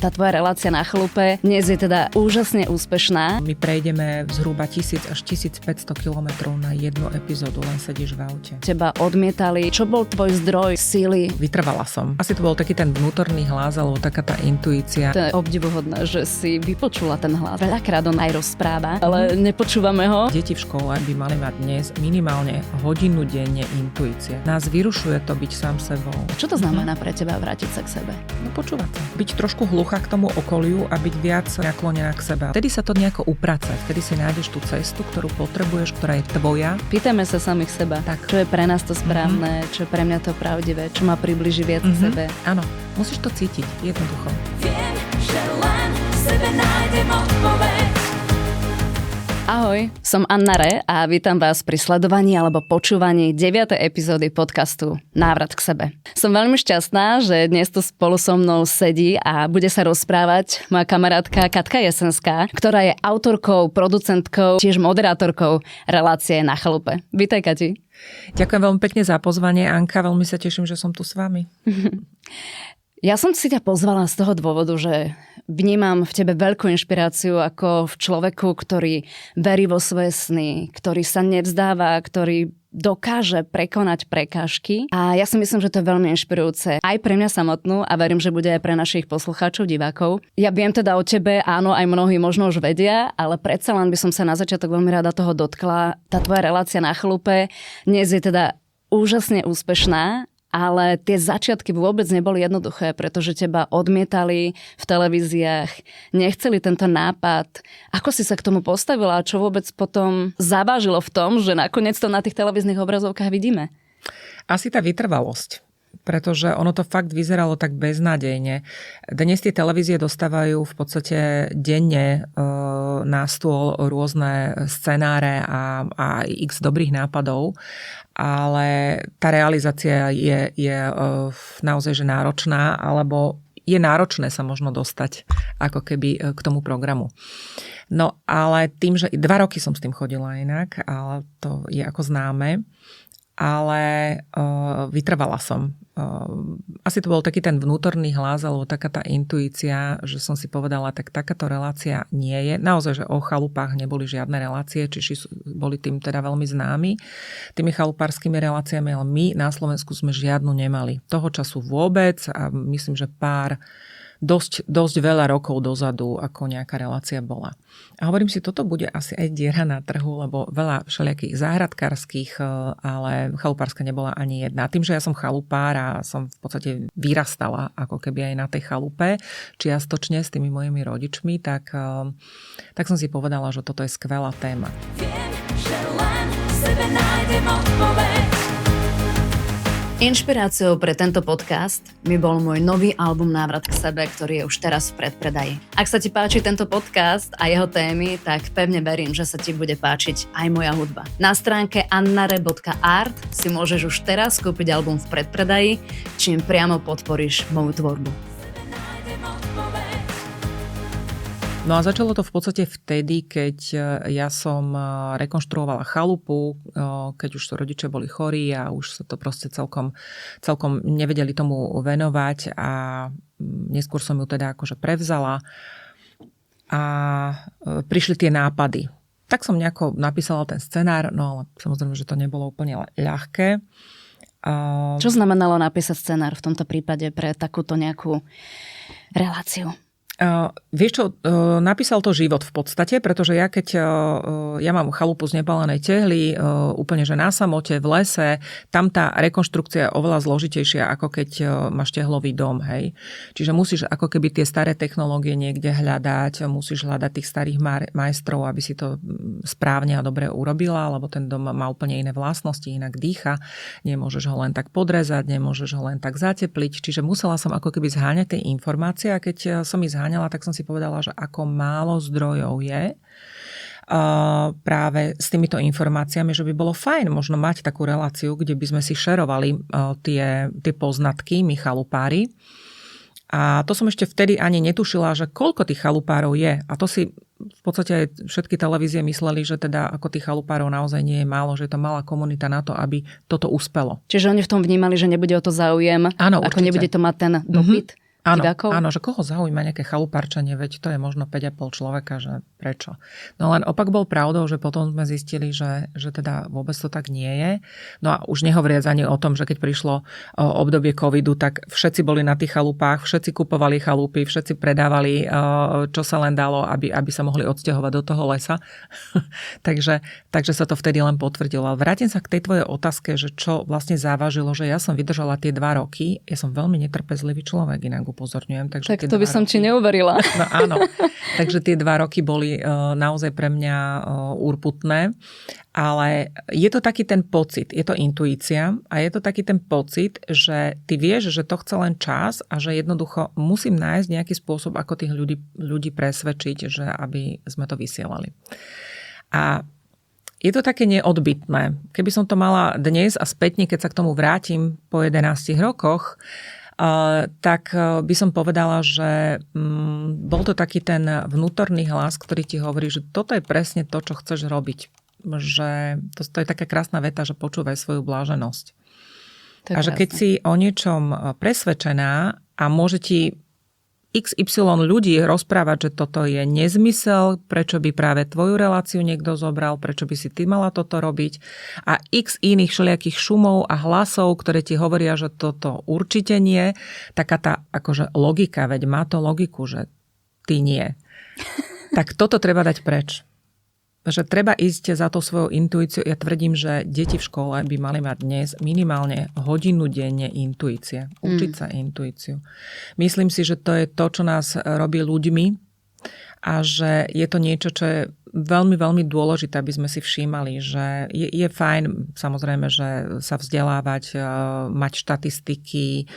Tá tvoja relácia na chalupe dnes je teda úžasne úspešná. My prejdeme zhruba 1000 až 1500 kilometrov na jednu epizódu, len sedíš v aute. Teba odmietali. Čo bol tvoj zdroj síly? Vytrvala som. Asi to bol taký ten vnútorný hlas, alebo taká tá intuícia. To je obdivuhodné, že si vypočula ten hlas. Veľakrát on aj rozpráva, ale nepočúvame ho. Deti v škole by mali mať dnes minimálne hodinu denne intuície. Nás vyrušuje to byť sám sebou. Čo to znamená pre teba vrátiť sa k sebe? No počúvať sa. Byť trošku hluchá k tomu okoliu a byť viac naklonená k sebe. Vtedy sa to nejako upracať. Vtedy si nájdeš tú cestu, ktorú potrebuješ, ktorá je tvoja. Pýtajme sa samých seba. Tak. Čo je pre nás to správne, čo je pre mňa to pravdivé, čo ma priblíži viac k sebe. Áno, musíš to cítiť jednoducho. Viem, že len v sebe nájdem odpoveď. Ahoj, som Anna Re a vítam vás pri sledovaní alebo počúvaní 9. epizódy podcastu Návrat k sebe. Som veľmi šťastná, že dnes tu spolu so mnou sedí a bude sa rozprávať moja kamarátka Katka Jesenská, ktorá je autorkou, producentkou, tiež moderátorkou relácie Na chalupe. Vítaj, Kati. Ďakujem veľmi pekne za pozvanie, Anka. Veľmi sa teším, že som tu s vami. Ja som si ťa pozvala z toho dôvodu, že vnímam v tebe veľkú inšpiráciu ako v človeku, ktorý verí vo svoje sny, ktorý sa nevzdáva, ktorý dokáže prekonať prekážky. A ja si myslím, že to je veľmi inšpirujúce aj pre mňa samotnú a verím, že bude aj pre našich poslucháčov, divákov. Ja viem teda o tebe, áno, aj mnohí možno už vedia, ale predsa len by som sa na začiatok veľmi rada toho dotkla. Tá tvoja relácia Na chalupe dnes je teda úžasne úspešná. Ale tie začiatky vôbec neboli jednoduché, pretože teba odmietali v televíziách, nechceli tento nápad. Ako si sa k tomu postavila a čo vôbec potom zavážilo v tom, že nakoniec to na tých televíznych obrazovkách vidíme? Asi tá vytrvalosť. Pretože ono to fakt vyzeralo tak beznádejne. Dnes tie televízie dostávajú v podstate denne na stôl rôzne scenáre a x dobrých nápadov, ale tá realizácia je naozaj že náročná, alebo je náročné sa možno dostať ako keby k tomu programu. No ale tým, že 2 roky som s tým chodila inak, ale to je ako známe, ale vytrvala som. Asi to bol taký ten vnútorný hlas, alebo taká tá intuícia, že som si povedala, tak takáto relácia nie je. Naozaj, že o chalupách neboli žiadne relácie, čiže boli tým teda veľmi známi, tými chalupárskymi reláciami, ale my na Slovensku sme žiadnu nemali. Toho času vôbec a myslím, že dosť veľa rokov dozadu, ako nejaká relácia bola. A hovorím si, toto bude asi aj diera na trhu, lebo veľa všelijakých záhradkárskych, ale chalupárska nebola ani jedna. Tým, že ja som chalupár a som v podstate vyrastala ako keby aj na tej chalupe, čiastočne s tými mojimi rodičmi, tak som si povedala, že toto je skvelá téma. Viem, že len v sebe nájdem odpoveď. Inšpiráciou pre tento podcast mi bol môj nový album Návrat k sebe, ktorý je už teraz v predpredaji. Ak sa ti páči tento podcast a jeho témy, tak pevne verím, že sa ti bude páčiť aj moja hudba. Na stránke annare.art si môžeš už teraz kúpiť album v predpredaji, čím priamo podporíš moju tvorbu. No a začalo to v podstate vtedy, keď ja som rekonštruovala chalupu, keď už rodičia boli chorí a už sa to proste celkom nevedeli tomu venovať a neskôr som ju teda akože prevzala a prišli tie nápady. Tak som nejako napísala ten scenár, no ale samozrejme, že to nebolo úplne ľahké. Čo znamenalo napísať scenár v tomto prípade pre takúto nejakú reláciu? Vieš čo, napísal to život v podstate, pretože ja keď ja mám chalupu z nepálenej tehly, úplne že na samote, v lese, tam tá rekonštrukcia je oveľa zložitejšia, ako keď máš tehlový dom, hej. Čiže musíš ako keby tie staré technológie niekde hľadať, musíš hľadať tých starých majstrov, aby si to správne a dobre urobila, lebo ten dom má úplne iné vlastnosti, inak dýcha, nemôžeš ho len tak podrezať, nemôžeš ho len tak zatepliť, čiže musela som ako keby zháňať tie informácie a keď som ich zháňala, tak som si povedala, že ako málo zdrojov je práve s týmito informáciami, že by bolo fajn možno mať takú reláciu, kde by sme si šerovali tie poznatky, my chalupári. A to som ešte vtedy ani netušila, že koľko tých chalupárov je. A to si v podstate aj všetky televízie mysleli, že teda ako tých chalupárov naozaj nie je málo, že je to malá komunita na to, aby toto uspelo. Čiže oni v tom vnímali, že nebude o to záujem, áno, ako určite. nebude to mať ten dopyt? divákov? Áno, že koho zaujíma nejaké chalupárčenie, veď to je možno 5,5 človeka, že prečo. No len opak bol pravdou, že potom sme zistili, že teda vôbec to tak nie je. No a už nehovoriac ani o tom, že keď prišlo obdobie covidu, tak všetci boli na tých chalupách, všetci kupovali chalupy, všetci predávali, čo sa len dalo, aby sa mohli odsťahovať do toho lesa. takže sa to vtedy len potvrdilo. Ale vrátim sa k tej tvojej otázke, že čo vlastne závažilo, že ja som vydržala tie 2 roky. Ja som veľmi netrpezlivý človek, inak upozorňujem. Takže tak to by som ti neuverila. No áno. Takže tie 2 roky boli naozaj pre mňa urputné. Ale je to taký ten pocit, je to intuícia a je to taký ten pocit, že ty vieš, že to chce len čas a že jednoducho musím nájsť nejaký spôsob, ako tých ľudí presvedčiť, že aby sme to vysielali. A je to také neodbytné. Keby som to mala dnes a spätne, keď sa k tomu vrátim po 11 rokoch, tak by som povedala, že bol to taký ten vnútorný hlas, ktorý ti hovorí, že toto je presne to, čo chceš robiť. Že to je taká krásna veta, že počúvaj svoju bláženosť. A že keď si o niečom presvedčená a môže ti XY ľudí rozprávať, že toto je nezmysel, prečo by práve tvoju reláciu niekto zobral, prečo by si ty mala toto robiť a x iných všelijakých šumov a hlasov, ktoré ti hovoria, že toto určite nie, taká tá akože logika, veď má to logiku, že ty nie. Tak toto treba dať preč. Že treba ísť za to svojou intuíciou. Ja tvrdím, že deti v škole by mali mať dnes minimálne hodinu denne intuície. Učiť sa intuíciu. Myslím si, že to je to, čo nás robí ľuďmi a že je to niečo, čo je veľmi, veľmi dôležité, aby sme si všímali, že je fajn, samozrejme, že sa vzdelávať, mať štatistiky,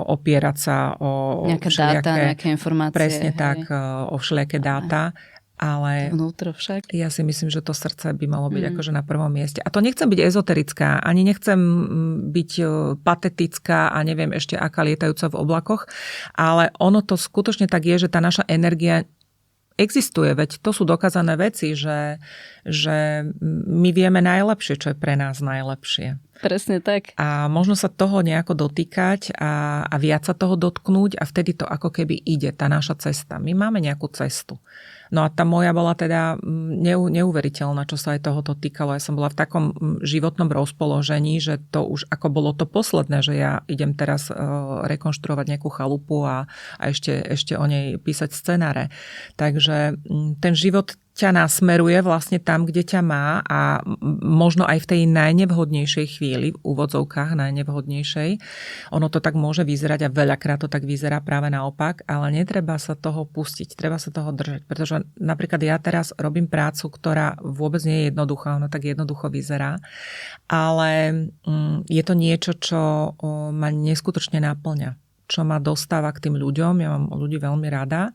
opierať sa o nejaké dáta, nejaké informácie. Presne tak, o všelijaké dáta. Ale vnútro však. Ja si myslím, že to srdce by malo byť akože na prvom mieste. A to nechcem byť ezoterická, ani nechcem byť patetická a neviem ešte aká lietajúca v oblakoch, ale ono to skutočne tak je, že tá naša energia existuje, veď to sú dokázané veci, že my vieme najlepšie, čo je pre nás najlepšie. Presne tak. A možno sa toho nejako dotýkať a viac sa toho dotknúť a vtedy to ako keby ide, tá naša cesta. My máme nejakú cestu. No a tá moja bola teda neuveriteľná, čo sa aj tohoto týkalo. Ja som bola v takom životnom rozpoložení, že to už ako bolo to posledné, že ja idem teraz rekonštruovať nejakú chalupu a ešte o nej písať scenáre. Takže ten život ťa nasmeruje vlastne tam, kde ťa má a možno aj v tej najnevhodnejšej chvíli, v úvodzovkách najnevhodnejšej. Ono to tak môže vyzerať a veľakrát to tak vyzerá práve naopak, ale netreba sa toho pustiť, treba sa toho držať, pretože napríklad ja teraz robím prácu, ktorá vôbec nie je jednoduchá, ono tak jednoducho vyzerá, ale je to niečo, čo ma neskutočne naplňa, čo ma dostáva k tým ľuďom, ja mám ľudí veľmi rada,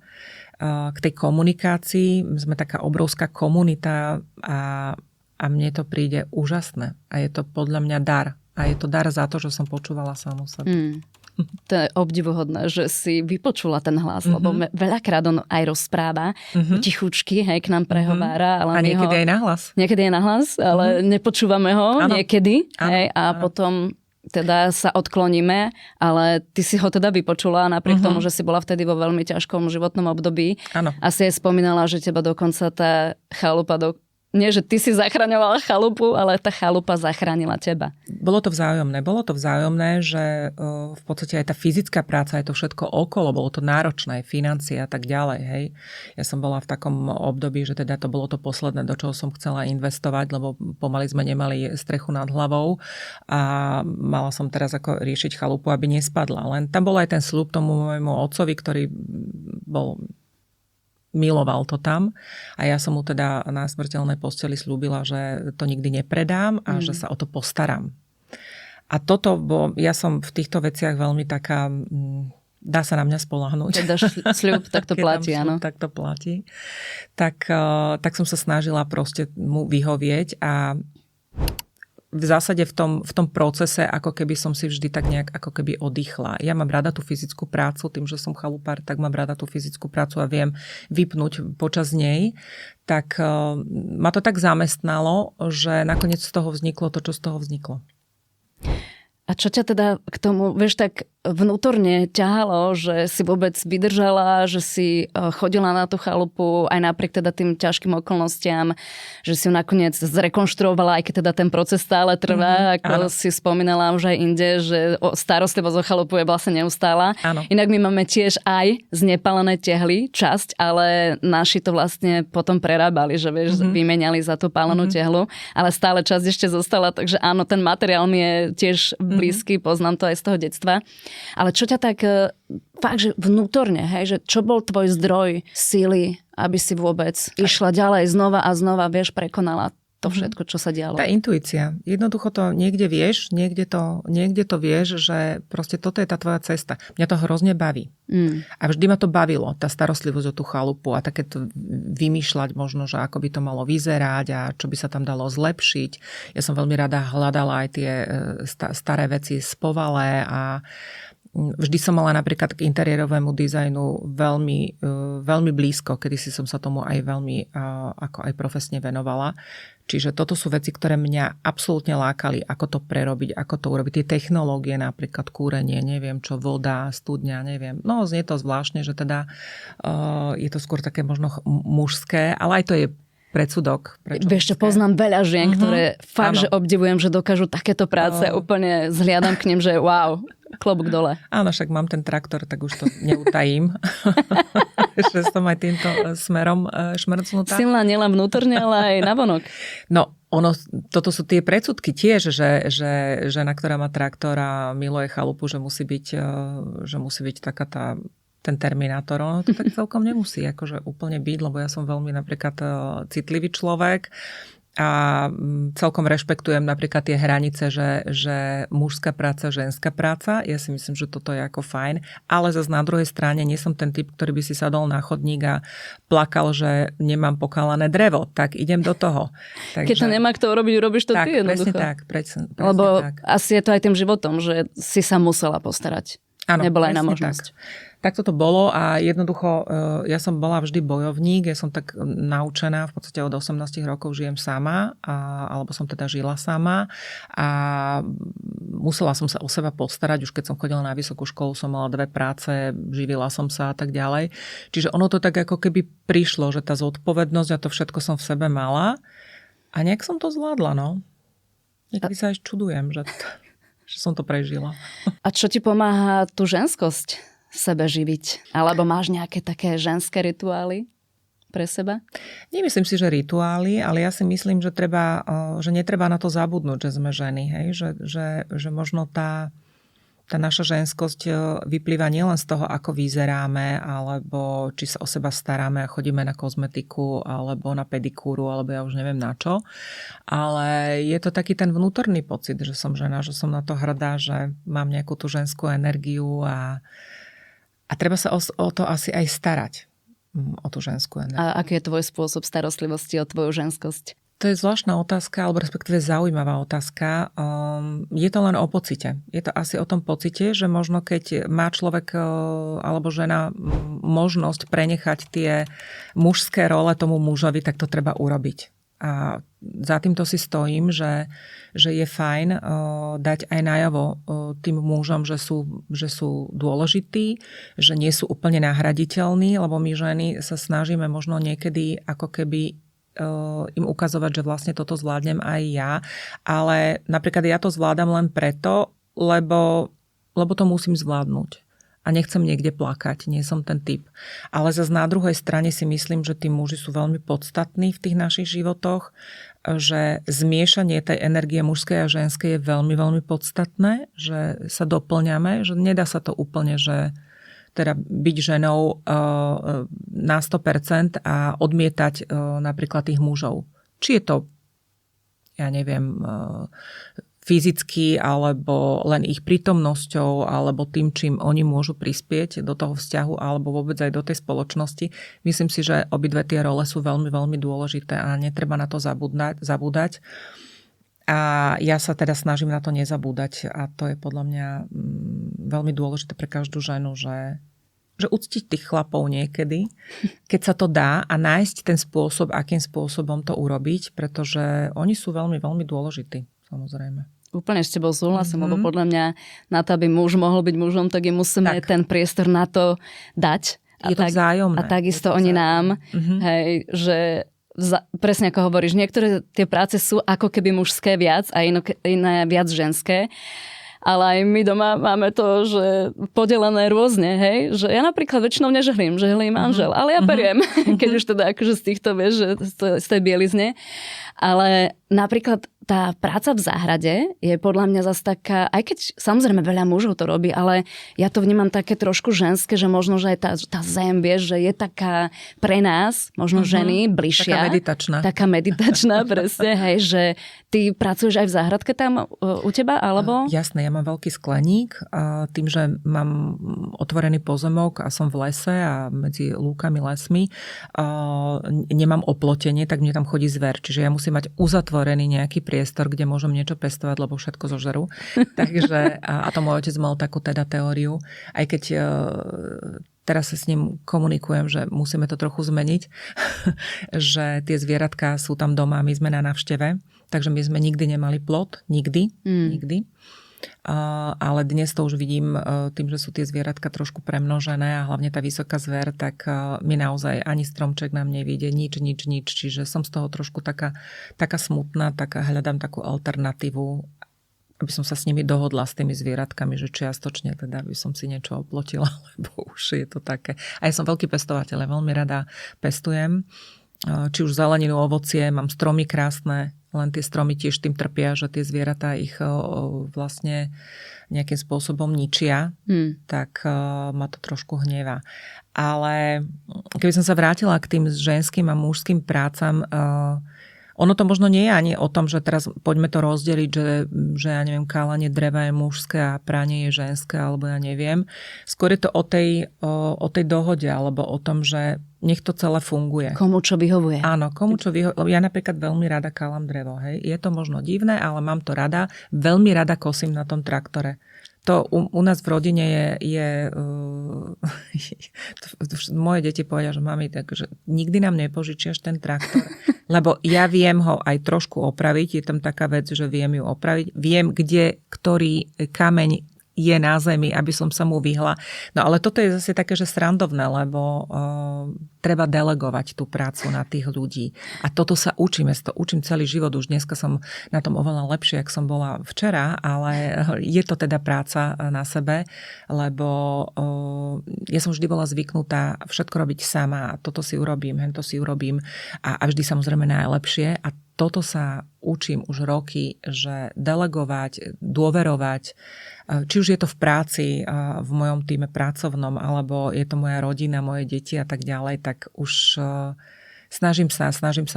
k tej komunikácii. Sme taká obrovská komunita a mne to príde úžasné. A je to podľa mňa dar. A je to dar za to, že som počúvala samu seba. To je obdivuhodné, že si vypočula ten hlas, lebo veľakrát on aj rozpráva, tichučky, hej, k nám prehovára. Ale a niekedy aj nahlas. Niekedy aj nahlas, ale nepočúvame ho niekedy. Hej, a potom teda sa odkloníme, ale ty si ho teda vypočula napriek tomu, že si bola vtedy vo veľmi ťažkom životnom období. Áno. A si aj spomínala, že teba dokonca tá chalupa nie, že ty si zachraňovala chalupu, ale tá chalupa zachránila teba. Bolo to vzájomné, že v podstate aj tá fyzická práca, aj to všetko okolo, bolo to náročné, financie a tak ďalej. Hej. Ja som bola v takom období, že teda to bolo to posledné, do čoho som chcela investovať, lebo pomaly sme nemali strechu nad hlavou a mala som teraz ako riešiť chalupu, aby nespadla. Len tam bol aj ten sľub tomu môjmu otcovi, ktorý miloval to tam a ja som mu teda na smrteľnej posteli slúbila, že to nikdy nepredám a že sa o to postaram. A toto, bo ja som v týchto veciach veľmi taká, dá sa na mňa spoľahnúť. Keď dáš sľub, tak to platí, áno. Tak to platí. Tak som sa snažila proste mu vyhovieť a v zásade v tom procese, ako keby som si vždy tak nejak ako keby oddychla. Ja mám rada tú fyzickú prácu, tým, že som chalupár, tak mám rada tú fyzickú prácu a viem vypnúť počas nej. Tak ma to tak zamestnalo, že nakoniec z toho vzniklo to, čo z toho vzniklo. A čo ťa teda k tomu, vieš, tak vnútorne ťahalo, že si vôbec vydržala, že si chodila na tú chalupu aj napriek teda tým ťažkým okolnostiam, že si ju nakoniec zrekonštruovala, aj keď teda ten proces stále trvá, ako si spomínala už aj inde, že starostlivosť o chalupu je vlastne neustála. Áno. Inak my máme tiež aj znepálené tehly, časť, ale naši to vlastne potom prerábali, že vieš, vymenali za tú pálenú tehlu, ale stále časť ešte zostala, takže áno, ten materiál mi je tiež blízky, poznám to aj z toho detstva. Ale čo ťa tak fakt, že vnútorne, hej, že čo bol tvoj zdroj síly, aby si vôbec išla ďalej znova a znova, vieš, prekonala to všetko, čo sa dialo? Tá intuícia. Jednoducho to niekde vieš, niekde to vieš, že proste toto je tá tvoja cesta. Mňa to hrozne baví. A vždy ma to bavilo, tá starostlivosť o tú chalupu a takéto vymýšľať možno, že ako by to malo vyzerať a čo by sa tam dalo zlepšiť. Ja som veľmi rada hľadala aj tie staré veci z povale a vždy som mala napríklad k interiérovému dizajnu veľmi blízko, kedysi som sa tomu aj veľmi ako aj profesne venovala. Čiže toto sú veci, ktoré mňa absolútne lákali, ako to prerobiť, ako to urobiť. Tie technológie, napríklad kúrenie, neviem čo, voda, studňa, neviem. No, znie to zvláštne, že teda je to skôr také možno mužské, ale aj to je predsudok. Vieš čo, poznám veľa žien, ktoré fakt, že obdivujem, že dokážu takéto práce, úplne zhliadam k nim, že wow, klobúk dole. Áno, však mám ten traktor, tak už to neutajím. Že som aj týmto smerom šmrcnutá. Silná nielen vnútorne, ale aj navonok. No, toto sú tie predsudky tiež, že žena, ktorá má traktor a miluje chalupu, že musí byť taká ten terminátor. Ono to tak celkom nemusí akože úplne byť, lebo ja som veľmi napríklad citlivý človek a celkom rešpektujem napríklad tie hranice, že mužská práca, ženská práca. Ja si myslím, že toto je ako fajn. Ale zase na druhej strane nie som ten typ, ktorý by si sadol na chodník a plakal, že nemám pokálané drevo. Tak idem do toho. Keď to nemá kto urobiť, urobíš to tak, ty jednoducho. Presne lebo tak. asi je to aj tým životom, že si sa musela postarať. Áno, nebola iná možnosť. Tak toto bolo a jednoducho ja som bola vždy bojovník, ja som tak naučená, v podstate od 18 rokov žijem sama, alebo som teda žila sama a musela som sa o seba postarať, už keď som chodila na vysokú školu, som mala 2 práce, živila som sa a tak ďalej. Čiže ono to tak ako keby prišlo, že tá zodpovednosť a to všetko som v sebe mala a nejak som to zvládla, no. Niekedy sa aj čudujem, že som to prežila. A čo ti pomáha tú ženskosť sebe živiť? Alebo máš nejaké také ženské rituály pre seba? Nemyslím si, že rituály, ale ja si myslím, že netreba na to zabudnúť, že sme ženy. Hej? Že možno tá naša ženskosť vyplýva nielen z toho, ako vyzeráme, alebo či sa o seba staráme a chodíme na kozmetiku, alebo na pedikúru, alebo ja už neviem na čo. Ale je to taký ten vnútorný pocit, že som žena, že som na to hrdá, že mám nejakú tú ženskú energiu a treba sa o to asi aj starať, o tú ženskú energiu. A aký je tvoj spôsob starostlivosti o tvoju ženskosť? To je zvláštna otázka, alebo respektíve zaujímavá otázka. Je to len o pocite. Je to asi o tom pocite, že možno keď má človek alebo žena možnosť prenechať tie mužské role tomu mužovi, tak to treba urobiť. A za týmto si stojím, že je fajn dať aj najavo tým mužom, že sú dôležití, že nie sú úplne nahraditeľní, lebo my ženy sa snažíme možno niekedy ako keby im ukazovať, že vlastne toto zvládnem aj ja. Ale napríklad ja to zvládam len preto, lebo to musím zvládnuť. A nechcem niekde plakať, nie som ten typ. Ale zase na druhej strane si myslím, že tí muži sú veľmi podstatní v tých našich životoch, že zmiešanie tej energie mužskej a ženskej je veľmi, veľmi podstatné, že sa doplňame, že nedá sa to úplne, že teda byť ženou na 100% a odmietať napríklad tých mužov. Či je to, ja neviem, fyzicky, alebo len ich prítomnosťou, alebo tým, čím oni môžu prispieť do toho vzťahu, alebo vôbec aj do tej spoločnosti. Myslím si, že obidve tie role sú veľmi, veľmi dôležité a netreba na to zabúdať. A ja sa teda snažím na to nezabúdať a to je podľa mňa veľmi dôležité pre každú ženu, že uctiť tých chlapov niekedy, keď sa to dá a nájsť ten spôsob, akým spôsobom to urobiť, pretože oni sú veľmi, veľmi dôležití, samozrejme. Úplne s tebou súhlasím, lebo podľa mňa na to, aby muž mohol byť mužom, tak im musíme ten priestor na to dať. Je to vzájomné. A takisto oni nám, hej, že presne ako hovoríš, niektoré tie práce sú ako keby mužské viac a iné viac ženské. Ale aj my doma máme to, že podelené rôzne, hej, že ja napríklad väčšinou nežehlím, žehlí manžel, ale ja periem, keď už teda akože z týchto, vieš, že z tej bielizne. Ale napríklad tá práca v záhrade je podľa mňa zase taká, aj keď samozrejme veľa mužov to robí, ale ja to vnímam také trošku ženské, že možno, že aj tá zem, vieš, že je taká pre nás, možno ženy, bližšia. Taká meditačná, presne, hej, že ty pracuješ aj v záhradke tam u teba, alebo? Jasné, ja mám veľký skleník a tým, že mám otvorený pozemok a som v lese a medzi lúkami, lesmi, nemám oplotenie, tak mne tam chodí zver, čiže ja musím mať uzatvorený nejaký priestor, kde môžem niečo pestovať, lebo všetko zožerú. Takže, a to môj otec mal takú teda teóriu, aj keď teraz sa s ním komunikujem, že musíme to trochu zmeniť, že tie zvieratka sú tam doma, my sme na návšteve, takže my sme nikdy nemali plot, nikdy. Ale dnes to už vidím tým, že sú tie zvieratka trošku premnožené a hlavne tá vysoká zver, tak mi naozaj ani stromček nám nevíde, nič. Čiže som z toho trošku taká smutná, hľadám takú alternatívu, aby som sa s nimi dohodla, s tými zvieratkami, že čiastočne teda by som si niečo oplotila, lebo už je to také. A ja som veľký pestovateľ, veľmi rada pestujem. Či už zeleninu, ovocie, mám stromy krásne, len tie stromy tiež tým trpia, že tie zvieratá ich vlastne nejakým spôsobom ničia, tak ma to trošku hnevá. Ale keby som sa vrátila k tým ženským a mužským prácam, ono to možno nie je ani o tom, že teraz poďme to rozdeliť, že ja neviem, kálanie dreva je mužské a pranie je ženské, alebo ja neviem. Skôr je to o tej dohode, alebo o tom, že nech to celé funguje. Komu čo vyhovuje. Áno, komu čo vyhovuje. Ja napríklad veľmi rada kálam drevo. Hej. Je to možno divné, ale mám to rada. Veľmi rada kosím na tom traktore. To u nás v rodine je moje deti povedia, že mami, takže nikdy nám nepožičiaš ten traktor, lebo ja viem ho aj trošku opraviť. Je tam taká vec, že viem ju opraviť. Viem, ktorý kameň je na zemi, aby som sa mu vyhla. No ale toto je zase také, že srandovné, lebo treba delegovať tú prácu na tých ľudí. A toto sa učím, ja to učím celý život. Už dneska som na tom oveľa lepšie, ako som bola včera, ale je to teda práca na sebe, lebo ja som vždy bola zvyknutá všetko robiť sama. Toto si urobím, hento si urobím a vždy samozrejme najlepšie. A toto sa učím už roky, že delegovať, dôverovať, či už je to v práci, v mojom týme pracovnom, alebo je to moja rodina, moje deti a tak ďalej, tak už snažím sa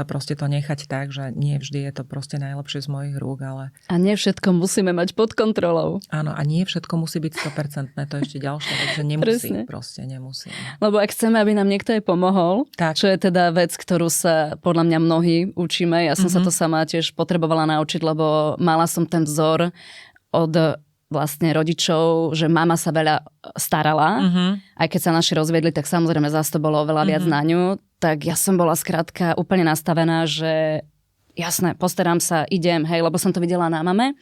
proste to nechať tak, že nie vždy je to proste najlepšie z mojich rúk, ale... A nie všetko musíme mať pod kontrolou. Áno, a nie všetko musí byť 100%, to je ešte ďalšia vec, že nemusí, proste nemusí. Lebo ak chceme, aby nám niekto aj pomohol, tak. Čo je teda vec, ktorú sa podľa mňa mnohí učíme, ja som sa to sama tiež potrebovala naučiť, lebo mala som ten vzor od vlastne rodičov, že mama sa veľa starala. Aj keď sa naši rozviedli, tak samozrejme zase to bolo oveľa viac na ňu. Tak ja som bola skrátka úplne nastavená, že jasné, postaram sa, idem, hej, lebo som to videla na mame.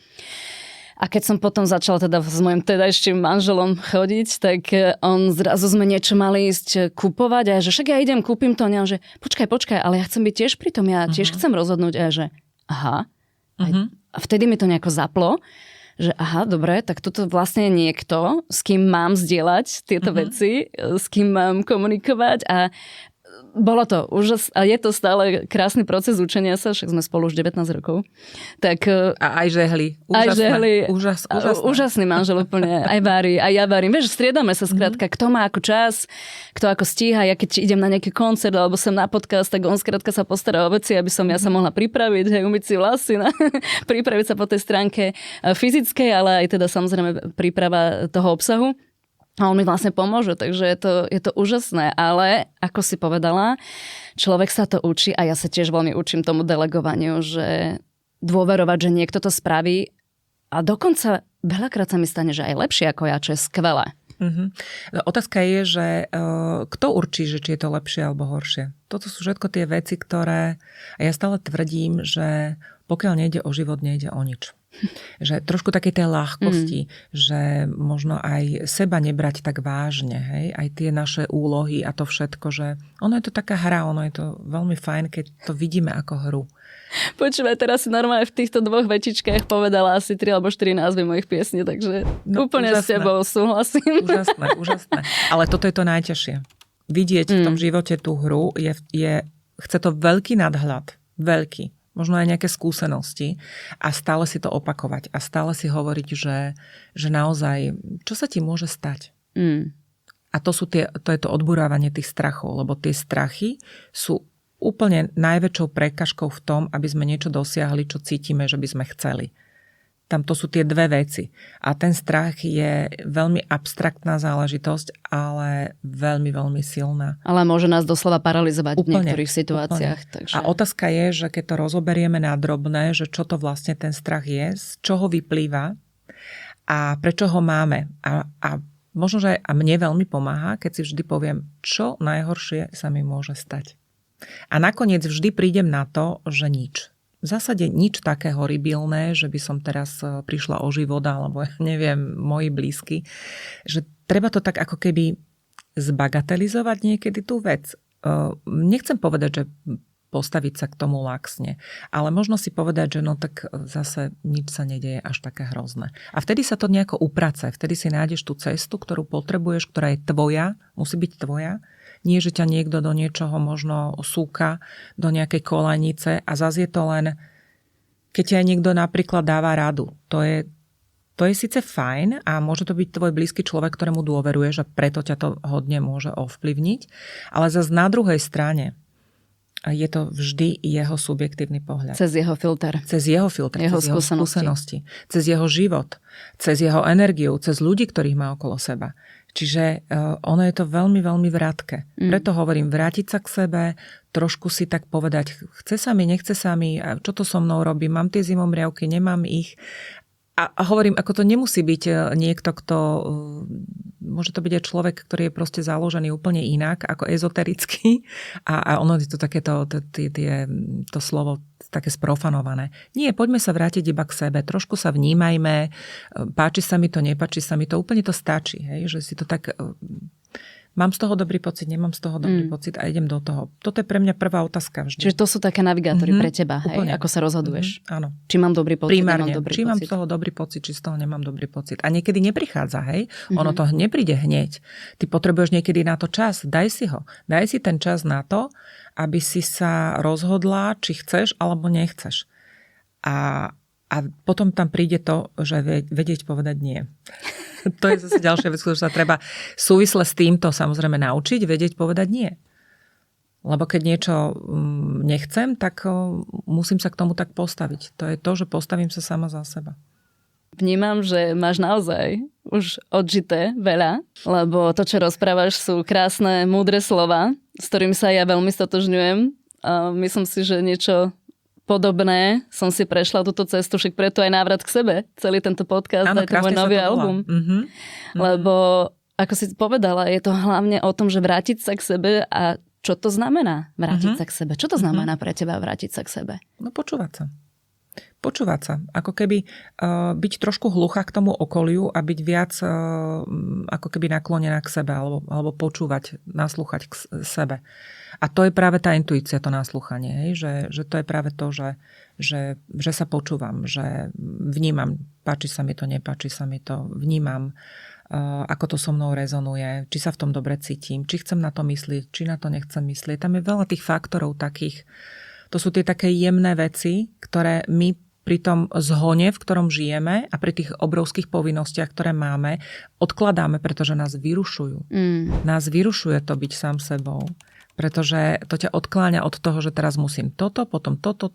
A keď som potom začala teda s mojim tedajším manželom chodiť, tak on zrazu sme niečo mali ísť kupovať a že však ja idem, kúpim to. A že počkaj, ale ja chcem byť tiež pri tom, ja tiež chcem rozhodnúť. A že aha. A vtedy mi to nejako zaplo, že aha, dobre, tak toto vlastne je niekto, s kým mám zdieľať tieto veci, s kým mám komunikovať a bolo to a je to stále krásny proces učenia sa, však sme spolu už 19 rokov. Tak, a aj žehli. Úžasný manžel úplne. Aj varí, aj ja varím. Vieš, striedame sa skrátka, kto má ako čas, kto ako stíha. Ja keď idem na nejaký koncert alebo sem na podcast, tak on skrátka sa postará o veci, aby som ja sa mohla pripraviť, umyť si vlasy, pripraviť sa po tej stránke fyzickej, ale aj teda samozrejme príprava toho obsahu. A on mi vlastne pomôže, takže je to úžasné, ale ako si povedala, človek sa to učí a ja sa tiež veľmi učím tomu delegovaniu, že dôverovať, že niekto to spraví a dokonca veľakrát sa mi stane, že aj lepšie ako ja, čo je skvelé. Otázka je, že kto určí, že či je to lepšie alebo horšie. Toto sú všetko tie veci, ktoré... A ja stále tvrdím, že pokiaľ nejde o život, nejde o nič. Že trošku takej tej ľahkosti, že možno aj seba nebrať tak vážne, hej? Aj tie naše úlohy a to všetko, že ono je to taká hra, ono je to veľmi fajn, keď to vidíme ako hru. Počúvaj, teraz si normálne v týchto dvoch vetičkách povedala asi 3 alebo 4 názvy mojich piesní, takže úplne úžasné. s tebou súhlasím. Úžasné. Ale toto je to najťažšie. Vidieť v tom živote tú hru chce to veľký nadhľad. Veľký. Možno aj nejaké skúsenosti a stále si to opakovať a stále si hovoriť, že naozaj, čo sa ti môže stať? A to je to odburávanie tých strachov, lebo tie strachy sú úplne najväčšou prekažkou v tom, aby sme niečo dosiahli, čo cítime, že by sme chceli. Tam to sú tie dve veci. A ten strach je veľmi abstraktná záležitosť, ale veľmi, veľmi silná. Ale môže nás doslova paralizovať Úplne, v niektorých situáciách. Takže... A otázka je, že keď to rozoberieme na drobné, že čo to vlastne ten strach je, z čoho vyplýva a prečo ho máme. A možno, že a mne veľmi pomáha, keď si vždy poviem, čo najhoršie sa mi môže stať. A nakoniec vždy prídem na to, že nič. V zásade nič také horibilné, že by som teraz prišla o život, alebo neviem, moji blízky. Že treba to tak ako keby zbagatelizovať niekedy tú vec. Nechcem povedať, že postaviť sa k tomu laxne, ale možno si povedať, že no tak zase nič sa nedeje až také hrozné. A vtedy sa to nejako uprace, vtedy si nájdeš tú cestu, ktorú potrebuješ, ktorá je tvoja, musí byť tvoja. Nie, že ťa niekto do niečoho možno súka, do nejakej kolanice a zase je to len, keď ťa niekto napríklad dáva radu. To je síce fajn a môže to byť tvoj blízky človek, ktorému dôveruješ a preto ťa to hodne môže ovplyvniť, ale zase na druhej strane je to vždy jeho subjektívny pohľad. Cez jeho filter. Cez jeho skúsenosti. Cez jeho život. Cez jeho energiu. Cez ľudí, ktorých má okolo seba. Čiže ono je to veľmi, veľmi vrátke. Preto hovorím, vrátiť sa k sebe, trošku si tak povedať, chce sa mi, nechce sa mi, čo to so mnou robí, mám tie zimomriavky, nemám ich. A hovorím, ako to nemusí byť niekto, kto... Môže to byť aj človek, ktorý je proste založený úplne inak, ako ezoterický. A ono je to takéto, to slovo také sprofanované. Nie, poďme sa vrátiť iba k sebe. Trošku sa vnímajme. Páči sa mi to, nepáči sa mi to. Úplne to stačí. Hej? Že si to tak... Mám z toho dobrý pocit, nemám z toho dobrý pocit a idem do toho. Toto je pre mňa prvá otázka vždy. Čiže to sú také navigátory pre teba, hej? Úplne. Ako sa rozhoduješ. Áno. Či mám dobrý pocit, primárne, nemám dobrý či pocit. mám z toho dobrý pocit, či z toho nemám dobrý pocit. A niekedy neprichádza, hej? Ono to nepríde hneď. Ty potrebuješ niekedy na to čas. Daj si ho. Daj si ten čas na to, aby si sa rozhodla, či chceš alebo nechceš. A potom tam príde to, že vedieť povedať nie. To je zase ďalšia vec, ktorú sa treba súvisle s týmto samozrejme naučiť, vedieť povedať nie. Lebo keď niečo nechcem, tak musím sa k tomu tak postaviť. To je to, že postavím sa sama za seba. Vnímam, že máš naozaj už odžité veľa, lebo to, čo rozprávaš, sú krásne, múdre slova, s ktorými sa ja veľmi stotožňujem. A myslím si, že niečo podobné som si prešla túto cestu, však preto aj návrat k sebe. Celý tento podcast, aj ten môj nový album. Lebo, ako si povedala, je to hlavne o tom, že vrátiť sa k sebe a čo to znamená vrátiť sa k sebe? Čo to znamená pre teba vrátiť sa k sebe? No počúvať sa. Počúvať sa. Ako keby byť trošku hluchá k tomu okoliu a byť viac ako keby naklonená k sebe alebo počúvať, naslúchať k sebe. A to je práve tá intuícia, to naslúchanie. Že to je práve to, že sa počúvam, že vnímam, páči sa mi to, nepáči sa mi to, vnímam, ako to so mnou rezonuje, či sa v tom dobre cítim, či chcem na to myslieť, či na to nechcem myslieť. Tam je veľa tých faktorov takých. To sú tie také jemné veci, ktoré my pri tom zhone, v ktorom žijeme a pri tých obrovských povinnostiach, ktoré máme, odkladáme, pretože nás vyrušujú. Nás vyrušuje to byť sám sebou. Pretože to ťa odkláňa od toho, že teraz musím toto, potom toto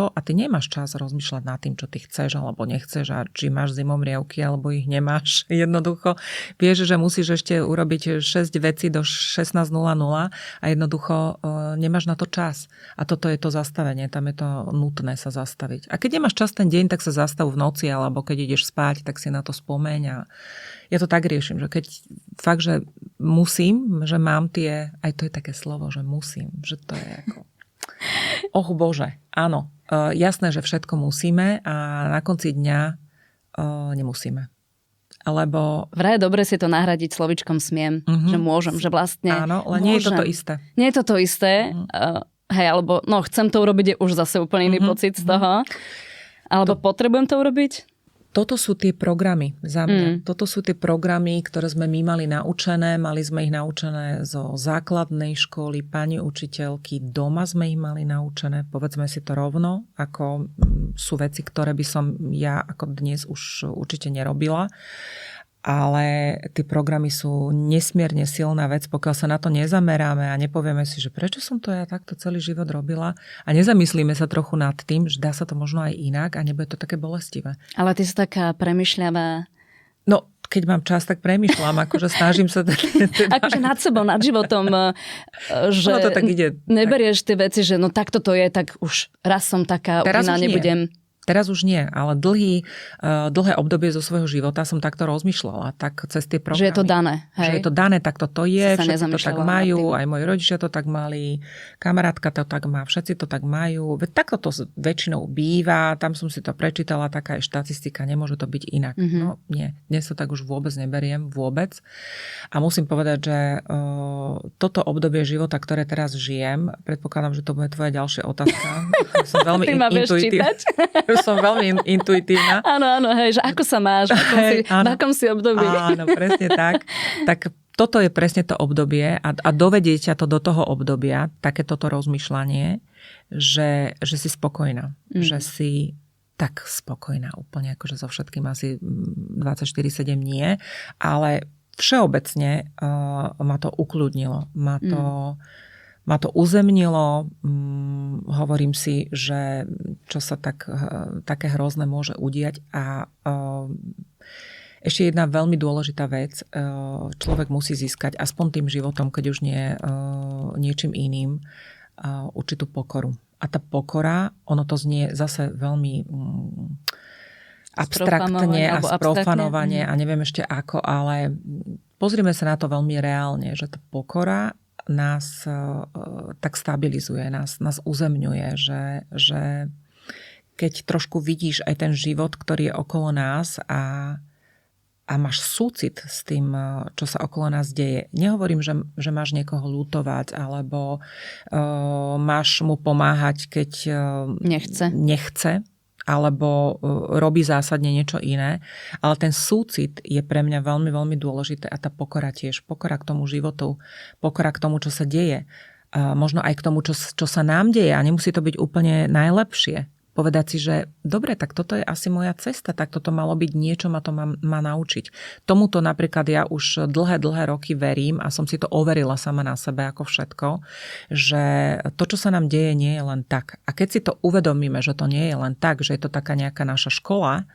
a ty nemáš čas rozmýšľať nad tým, čo ty chceš alebo nechceš a či máš zimomriavky alebo ich nemáš. Jednoducho vieš, že musíš ešte urobiť 6 vecí do 16:00 a jednoducho nemáš na to čas. A toto je to zastavenie, tam je to nutné sa zastaviť. A keď nemáš čas ten deň, tak sa zastav v noci alebo keď ideš spať, tak si na to spomeň a ja to tak riešim, že keď fakt, že musím, že mám tie, aj to je také slovo, že musím, že to je ako... Och Bože, áno. Jasné, že všetko musíme a na konci dňa nemusíme. Lebo... Vraj je dobre si to nahradiť slovičkom smiem, že môžem, že vlastne áno, ale nie je to to isté. Nie je to to isté, hej, alebo chcem to urobiť, je už zase úplne iný pocit z toho. Alebo potrebujem to urobiť? Toto sú tie programy za mňa. Toto sú tie programy, ktoré sme my mali naučené. Mali sme ich naučené zo základnej školy, pani učiteľky. Doma sme ich mali naučené. Povedzme si to rovno, ako sú veci, ktoré by som ja ako dnes už určite nerobila. Ale tie programy sú nesmierne silná vec, pokiaľ sa na to nezameráme a nepovieme si, že prečo som to ja takto celý život robila a nezamyslíme sa trochu nad tým, že dá sa to možno aj inak a nebude to také bolestivé. Ale ty si taká premyšľavá. No, keď mám čas, tak premyšľam, akože snažím sa... Akože nad sebou, nad životom, že to tak ide. Neberieš tie veci, že takto to je, tak už raz som taká, teraz už nebudem... Teraz už nie, ale dlhé obdobie zo svojho života som takto rozmýšľala, tak cez tie programy. Že je to dané, hej? Že je to dané, tak toto je, všetci to tak majú, aj moji rodičia to tak mali, kamarátka to tak má, všetci to tak majú. Veď takto to väčšinou býva, tam som si to prečítala, taká je štatistika, nemôže to byť inak. No nie, dnes to tak už vôbec neberiem, vôbec. A musím povedať, že toto obdobie života, ktoré teraz žijem, predpokladám, že to bude tvoja ďalšia otázka. Som veľmi intuitívna. Som veľmi intuitívna. Áno, hej, že ako sa máš, v akom si období. Áno, presne tak. Tak toto je presne to obdobie a dovedie ťa to do toho obdobia, takéto rozmýšľanie, že si spokojná. Že si tak spokojná úplne, akože so všetkým asi 24/7 nie, ale všeobecne ma to ukľudnilo. Ma to uzemnilo, hovorím si, že čo sa také hrozné môže udiať a ešte jedna veľmi dôležitá vec, človek musí získať aspoň tým životom, keď už nie niečím iným, určitú pokoru. A tá pokora, ono to znie zase veľmi abstraktne a sprofanovane a neviem ešte ako, ale pozrime sa na to veľmi reálne, že tá pokora nás tak stabilizuje, nás uzemňuje, že keď trošku vidíš aj ten život, ktorý je okolo nás a máš súcit s tým, čo sa okolo nás deje. Nehovorím, že máš niekoho ľutovať alebo máš mu pomáhať, keď nechce alebo robí zásadne niečo iné. Ale ten súcit je pre mňa veľmi, veľmi dôležité a tá pokora tiež. Pokora k tomu životu, pokora k tomu, čo sa deje. Možno aj k tomu, čo sa nám deje a nemusí to byť úplne najlepšie. Povedať si, že dobre, tak toto je asi moja cesta, tak toto malo byť niečo, ma to má naučiť. Tomuto napríklad ja už dlhé roky verím a som si to overila sama na sebe ako všetko, že to, čo sa nám deje, nie je len tak. A keď si to uvedomíme, že to nie je len tak, že je to taká nejaká naša škola,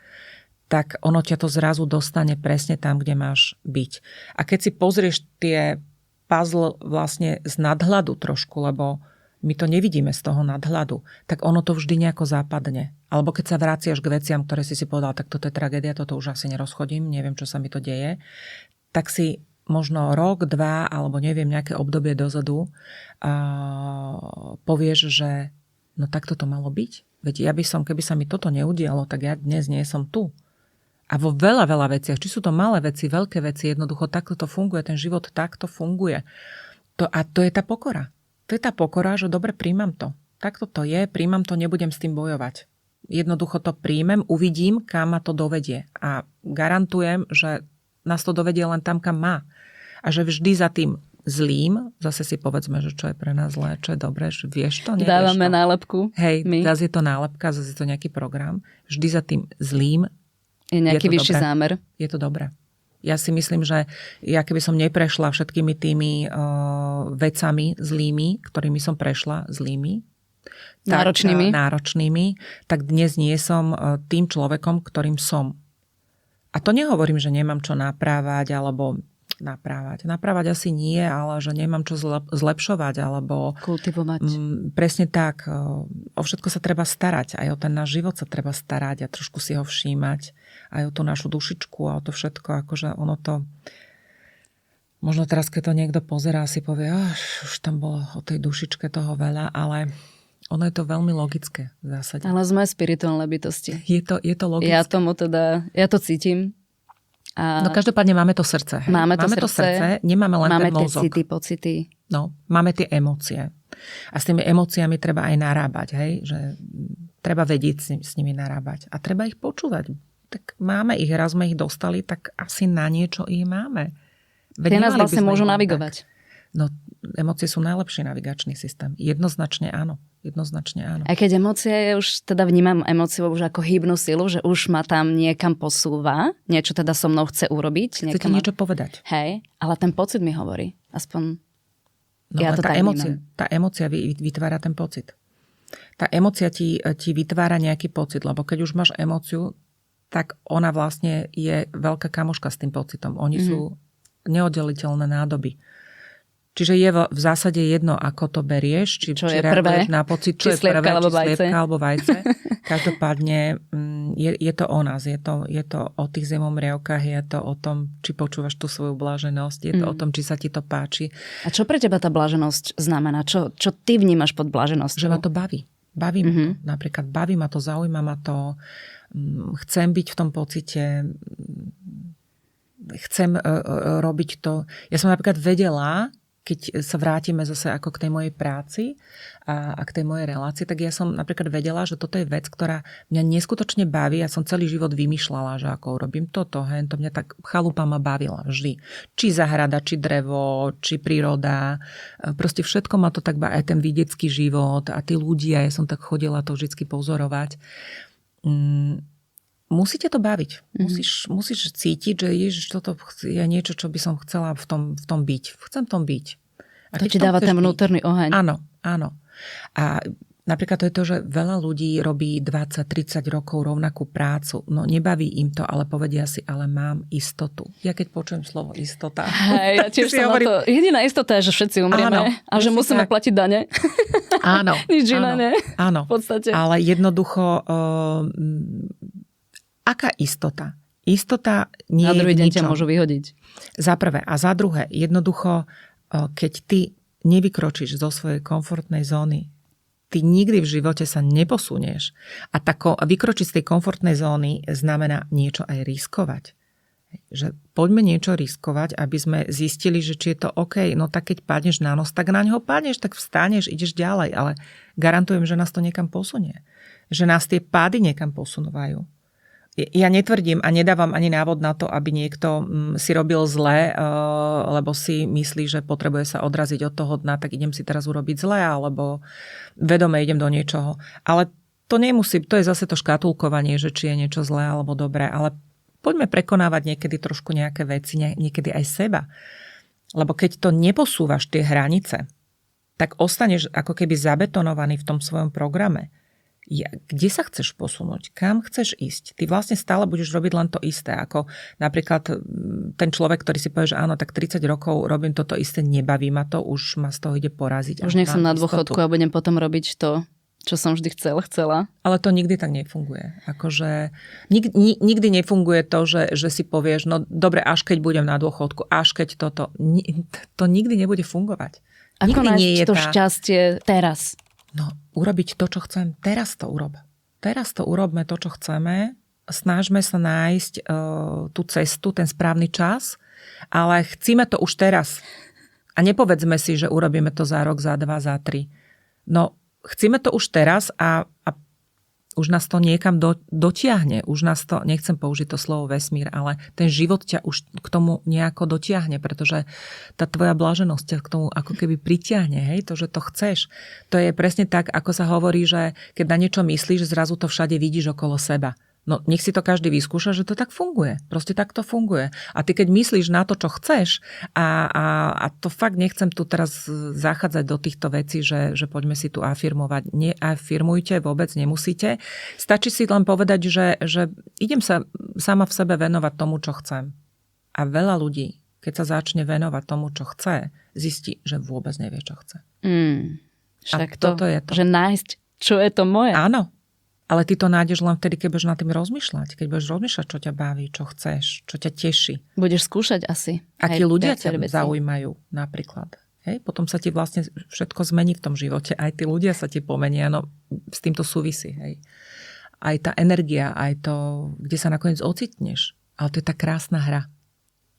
tak ono ťa to zrazu dostane presne tam, kde máš byť. A keď si pozrieš tie puzzle vlastne z nadhľadu trošku, lebo my to nevidíme z toho nadhľadu, tak ono to vždy nejako západne. Alebo keď sa vraciaš k veciam, ktoré si povedal, tak toto je tragédia, toto už asi nerozchodím, neviem, čo sa mi to deje, tak si možno rok, 2, alebo neviem, nejaké obdobie dozadu povieš, že no takto to malo byť. Veď ja by som, keby sa mi toto neudialo, tak ja dnes nie som tu. A vo veľa veciach, či sú to malé veci, veľké veci, jednoducho takto to funguje, ten život takto funguje. A to je tá pokora. To je tá pokora, že dobre, príjmam to. Takto to je, príjmam to, nebudem s tým bojovať. Jednoducho to príjmem, uvidím, kam ma to dovedie. A garantujem, že nás to dovedie len tam, kam má. A že vždy za tým zlým, zase si povedzme, že čo je pre nás zlé, čo je dobré, že vieš to, nevieš dávame to. nálepku. Hej, zase je to nálepka, zase je to nejaký program. Vždy za tým zlým je nejaký vyšší zámer. Je to dobré. Ja si myslím, že ja keby som neprešla všetkými tými vecami zlými, ktorými som prešla, zlými, náročnými, tak dnes nie som tým človekom, ktorým som. A to nehovorím, že nemám čo naprávať, alebo naprávať asi nie, ale že nemám čo zlepšovať, alebo kultivovať. Presne tak. O všetko sa treba starať. Aj o ten náš život sa treba starať a trošku si ho všímať. Aj o tú našu dušičku a o to všetko. Akože ono to... Možno teraz, keď to niekto pozerá, si povie, už tam bolo o tej dušičke toho veľa, ale Ono je to veľmi logické v zásade. Ale sme spirituálne bytosti. Je to logické. Ja to cítim. A no každopádne máme to srdce. Hej? Máme to srdce, nemáme len ten mozog. Máme tie city, pocity. No, máme tie emócie. A s tými emóciami treba aj narábať, hej? Že treba vedieť s nimi narábať. A treba ich počúvať. Tak máme ich, raz sme ich dostali, tak asi na niečo ich máme. Tie nás vlastne môžu navigovať. No, emócie sú najlepší navigačný systém. Jednoznačne áno. Aj keď emócie, už teda vnímam emóciu už ako hybnú silu, že už ma tam niekam posúva, niečo teda so mnou chce urobiť. Chce ti niečo povedať. Hej, ale ten pocit mi hovorí. Aspoň no, ja to tak vnímam. Tá emócia vytvára ten pocit. Tá emócia ti vytvára nejaký pocit, lebo keď už máš emóciu, tak ona vlastne je veľká kamoška s tým pocitom. Oni sú neoddeliteľné nádoby. Čiže je v zásade jedno, ako to berieš, či reaguješ na pocit, čo je prvé, či sliepka alebo vajce. Každopádne je to o nás, je to o tých zimomriavkách, je to o tom, či počúvaš tú svoju bláženosť, je to o tom, či sa ti to páči. A čo pre teba tá bláženosť znamená? Čo ty vnímaš pod bláženosťou? Že ma to baví. Baví ma to. Napríklad baví ma to, zaujíma ma to, chcem byť v tom pocite, chcem robiť to. Ja som napríklad vedela, keď sa vrátime zase ako k tej mojej práci a k tej mojej relácii, tak ja som napríklad vedela, že toto je vec, ktorá mňa neskutočne baví. Ja som celý život vymýšľala, že ako urobím toto, to mňa tak chalupa ma bavila vždy. Či záhrada, či drevo, či príroda. Proste všetko ma to tak baví, aj ten vidiecký život a tí ľudia, ja som tak chodila to vždycky pozorovať. Musíte to baviť. Musíš cítiť, že ježiš, toto je niečo, čo by som chcela v tom byť. Chcem v tom byť. A to ti dáva ten vnútorný oheň. Áno. A napríklad to je to, že veľa ľudí robí 20-30 rokov rovnakú prácu. No nebaví im to, ale povedia si, ale mám istotu. Ja keď počujem slovo istota. Hej, ja tiež som na to. Jediná istota je, že všetci umrieme a že musíme platiť dane. Áno. Nič iné, nie? Áno. V podstate. Ale jednoducho aká istota? Istota nie je na druhý deň ničom. ťa môžu vyhodiť. Za prvé. A za druhé, jednoducho, keď ty nevykročíš zo svojej komfortnej zóny, ty nikdy v živote sa neposunieš. A vykročiť z tej komfortnej zóny znamená niečo aj riskovať. Že poďme niečo riskovať, aby sme zistili, že či je to OK. No tak keď padneš na nos, tak na neho padneš, tak vstaneš, ideš ďalej. Ale garantujem, že nás to niekam posunie. Že nás tie pády niekam posunúvajú. Ja netvrdím a nedávam ani návod na to, aby niekto si robil zle, lebo si myslí, že potrebuje sa odraziť od toho dna, tak idem si teraz urobiť zle, alebo vedome idem do niečoho. Ale to nemusí, to je zase to škatulkovanie, že či je niečo zlé alebo dobré, ale poďme prekonávať niekedy trošku nejaké veci, niekedy aj seba. Lebo keď to neposúvaš tie hranice, tak ostaneš ako keby zabetonovaný v tom svojom programe. Kde sa chceš posunúť? Kam chceš ísť? Ty vlastne stále budeš robiť len to isté. Ako napríklad ten človek, ktorý si povie, že áno, tak 30 rokov robím toto isté, nebaví ma to, už ma z toho ide poraziť. Už nech som na dôchodku a budem potom robiť to, čo som vždy chcela. Ale to nikdy tak nefunguje. Akože nikdy nefunguje to, že si povieš, no dobre, až keď budem na dôchodku, až keď toto. To nikdy nebude fungovať. Ako nájsť to šťastie teraz? No, urobiť to, čo chcem. Teraz to urobme to, čo chceme. Snažme sa nájsť tú cestu, ten správny čas, ale chcíme to už teraz. A nepovedzme si, že urobíme to za rok, za 2, za 3. No, chceme to už teraz a už nás to niekam dotiahne. Už nás to, nechcem použiť to slovo vesmír, ale ten život ťa už k tomu nejako dotiahne, pretože tá tvoja blaženosť ťa k tomu ako keby pritiahne, hej, to, že to chceš. To je presne tak, ako sa hovorí, že keď na niečo myslíš, zrazu to všade vidíš okolo seba. No nech si to každý vyskúša, že to tak funguje. Proste tak to funguje. A ty keď myslíš na to, čo chceš a to fakt nechcem tu teraz zachádzať do týchto vecí, že poďme si tu afirmovať. Neafirmujte, vôbec nemusíte. Stačí si len povedať, že idem sa sama v sebe venovať tomu, čo chcem. A veľa ľudí, keď sa začne venovať tomu, čo chce, zistí, že vôbec nevie, čo chce. Však toto je to. Že nájsť, čo je to moje. Áno. Ale ty to nájdeš len vtedy, keď budeš nad tým rozmýšľať. Keď budeš rozmýšľať, čo ťa baví, čo chceš, čo ťa teší. Budeš skúšať asi. Akí ľudia ťa zaujímajú napríklad. Hej? Potom sa ti vlastne všetko zmení v tom živote. Aj tí ľudia sa ti pomenia. No, s týmto súvisí. Hej? Aj tá energia, aj to, kde sa nakoniec ocitneš. Ale to je tá krásna hra.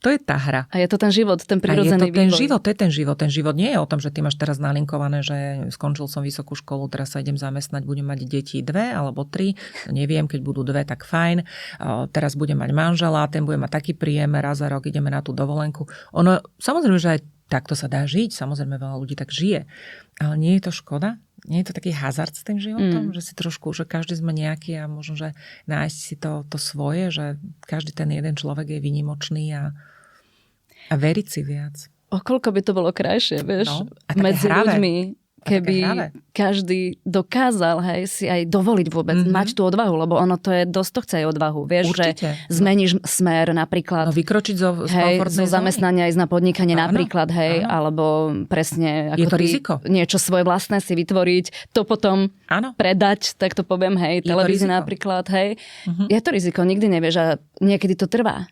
To je tá hra. A je to ten život, ten A je prirodzený to ten vývoj. život, to je ten život. Ten život nie je o tom, že ty máš teraz nalinkované, že skončil som vysokú školu, teraz sa idem zamestnať, budem mať deti 2 alebo 3. No neviem, keď budú 2, tak fajn. Teraz budem mať manžela, ten bude mať taký príjem, raz za rok ideme na tú dovolenku. Ono, samozrejme, že aj takto sa dá žiť, samozrejme veľa ľudí tak žije. Ale nie je to škoda? Nie je to taký hazard s tým životom? Že si trošku, že každý sme nejaký a možno, že nájsť si to svoje, že každý ten jeden človek je výnimočný a veriť si viac. O koľko by to bolo krajšie, vieš, No, medzi hravé. ľuďmi, keby každý dokázal, hej, si aj dovoliť vôbec, mať tú odvahu, lebo ono to je dosť to chce aj odvahu, vieš, Určite. že zmeníš smer napríklad. No vykročiť z Hej, komfortnej zo zóny. zamestnania ísť na podnikanie Áno, napríklad, hej, áno. alebo presne Je ako to ty riziko. niečo svoje vlastné si vytvoriť, to potom Áno. predať, tak to poviem, hej, Je to televízii riziko. napríklad, hej. Je to riziko, nikdy nevieš a niekedy to trvá.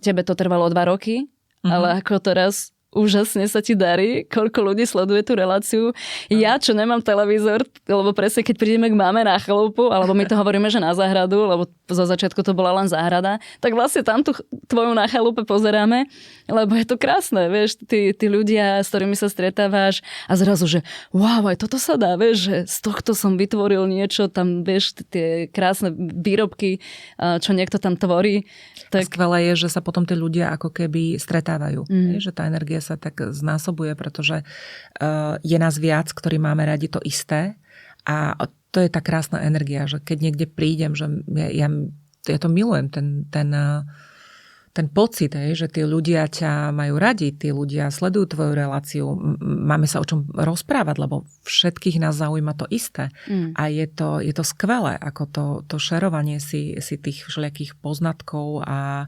Tebe to trvalo 2 roky, ale ako teraz úžasne sa ti darí, koľko ľudí sleduje tú reláciu. Ja, čo nemám televízor, lebo presne keď prídeme k máme na chalupu, alebo my to hovoríme, že na záhradu, lebo zo začiatku to bola len záhrada, tak vlastne tam tú tvoju na chalupe pozeráme, lebo je to krásne, vieš, tí ľudia, s ktorými sa stretávaš a zrazu, že wow, aj toto sa dá, vieš, že z tohto som vytvoril niečo, tam, vieš, tie krásne výrobky, čo niekto tam tvorí. Tak skvelé je, že sa potom tí ľudia ako keby stretávajú. Že tá energia sa tak znásobuje, pretože je nás viac, ktorí máme radi to isté a to je tá krásna energia, že keď niekde prídem, že ja to milujem, ten pocit, že tí ľudia ťa majú radi, tí ľudia sledujú tvoju reláciu, máme sa o čom rozprávať, lebo všetkých nás zaujíma to isté. A je to skvelé, ako to šerovanie si tých všelijakých poznatkov a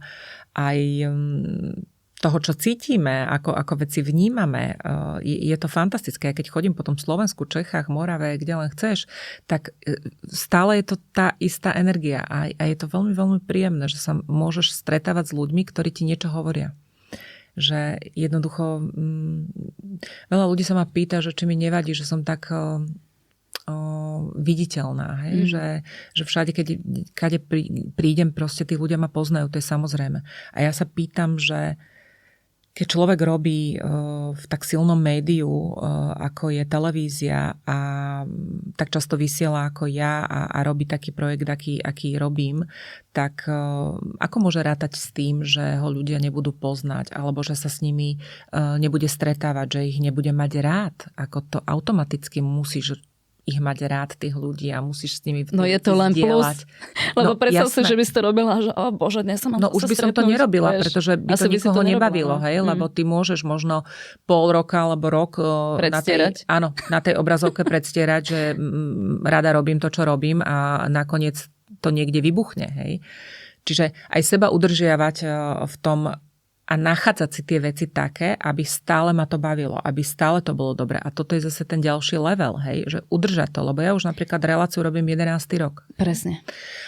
aj toho, čo cítime, ako veci vnímame, je to fantastické. Keď chodím po tom Slovensku, Čechách, Morave, kde len chceš, tak stále je to tá istá energia a je to veľmi, veľmi príjemné, že sa môžeš stretávať s ľuďmi, ktorí ti niečo hovoria. Že jednoducho veľa ľudí sa ma pýta, že či mi nevadí, že som tak viditeľná. Hej? Že všade, keď prídem, proste tí ľudia ma poznajú, to je samozrejme. A ja sa pýtam, že keď človek robí v tak silnom médiu, ako je televízia a tak často vysiela ako ja a robí taký projekt, aký robím, tak ako môže rátať s tým, že ho ľudia nebudú poznať alebo že sa s nimi nebude stretávať, že ich nebude mať rád? Ako to automaticky musíš ich mať rád, tých ľudí a musíš s nimi No je to len zdieľať. plus. Lebo predstav si, že by si to robila, že bože, dnes sa mám No už by som to nerobila, vieš, pretože by to nikoho nebavilo, hej, lebo ty môžeš možno pol roka alebo rok na tej obrazovke predstierať, že rada robím to, čo robím a nakoniec to niekde vybuchne, hej. Čiže aj seba udržiavať v tom a nachádzať si tie veci také, aby stále ma to bavilo, aby stále to bolo dobre. A toto je zase ten ďalší level, hej, že udržať to, lebo ja už napríklad reláciu robím 11. rok. Presne.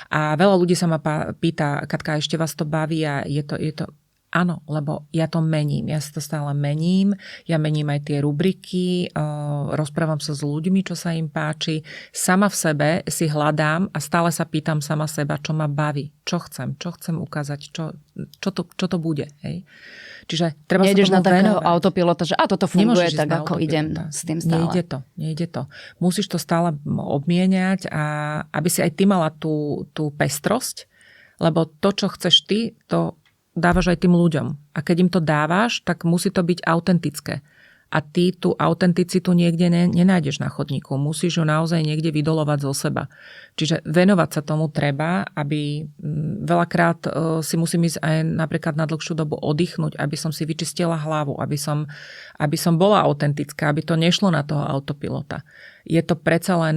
A veľa ľudí sa ma pýta, Katka, ešte vás to baví a je to áno, lebo ja to mením. Ja si to stále mením. Ja mením aj tie rubriky, rozprávam sa s ľuďmi, čo sa im páči. Sama v sebe si hľadám a stále sa pýtam sama seba, čo ma baví, čo chcem ukázať, čo to bude. Hej? Čiže treba Nejdeš sa tomu na takého venovať. autopilota, že toto funguje tak, ako autopilota. idem s tým stále. Nejde to. Musíš to stále obmieniať a aby si aj ty mala tú pestrosť, lebo to, čo chceš ty, to dávaš aj tým ľuďom. A keď im to dávaš, tak musí to byť autentické. A ty tú autenticitu niekde nenájdeš na chodníku. Musíš ju naozaj niekde vydolovať zo seba. Čiže venovať sa tomu treba, aby veľakrát si musím ísť aj napríklad na dlhšiu dobu oddychnúť, aby som si vyčistila hlavu, aby som bola autentická, aby to nešlo na toho autopilota. Je to predsa len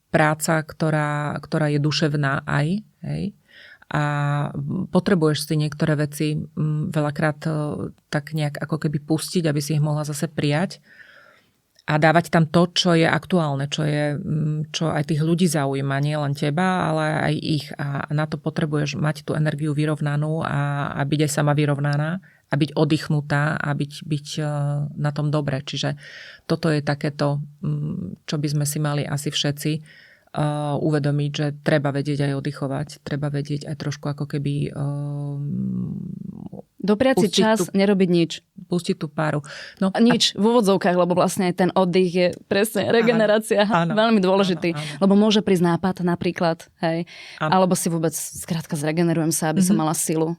práca, ktorá je duševná aj, hej? A potrebuješ si niektoré veci veľakrát tak nejak ako keby pustiť, aby si ich mohla zase prijať a dávať tam to, čo je aktuálne, čo aj tých ľudí zaujíma, nie len teba, ale aj ich. A na to potrebuješ mať tú energiu vyrovnanú a byť aj sama vyrovnaná a byť oddychnutá a byť na tom dobre. Čiže toto je takéto, čo by sme si mali asi všetci uvedomiť, že treba vedieť aj oddychovať, treba vedieť aj trošku ako keby dopriať si čas, nerobiť nič. Pustiť tú páru. No, nič v úvodzovkách, lebo vlastne ten oddych je presne regenerácia áno, veľmi dôležitý. Áno. Lebo môže prísť nápad napríklad, hej. Alebo si vôbec skrátka zregenerujem sa, aby som mala silu.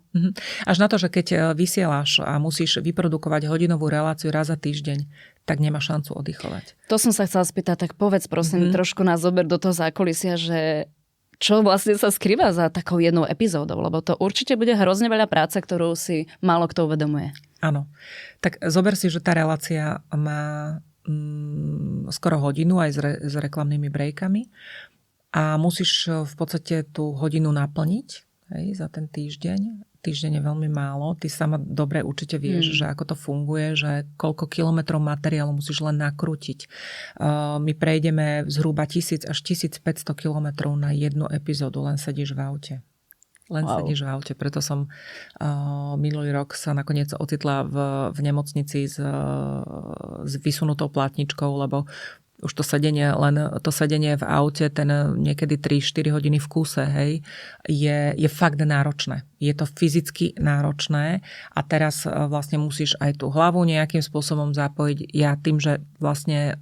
Až na to, že keď vysielaš a musíš vyprodukovať hodinovú reláciu raz za týždeň, tak nemá šancu oddychovať. To som sa chcela spýtať, tak povedz prosím, trošku nás zober do toho zákulisia, že čo vlastne sa skrýva za takou jednou epizódou, lebo to určite bude hrozne veľa práce, ktorú si málo kto uvedomuje. Áno. Tak zober si, že tá relácia má skoro hodinu aj s reklamnými breakami a musíš v podstate tú hodinu naplniť, hej, za ten týždeň. Týždeň je veľmi málo. Ty sama dobre určite vieš, že ako to funguje, že koľko kilometrov materiálu musíš len nakrútiť. My prejdeme zhruba 1000 až 1500 kilometrov na jednu epizódu, len sedíš v aute. Sedíš v aute. Preto som minulý rok sa nakoniec ocitla v nemocnici s vysunutou platničkou, lebo už to sedenie v aute, ten niekedy 3-4 hodiny v kúse, hej, je fakt náročné. Je to fyzicky náročné a teraz vlastne musíš aj tú hlavu nejakým spôsobom zapojiť. Ja tým, že vlastne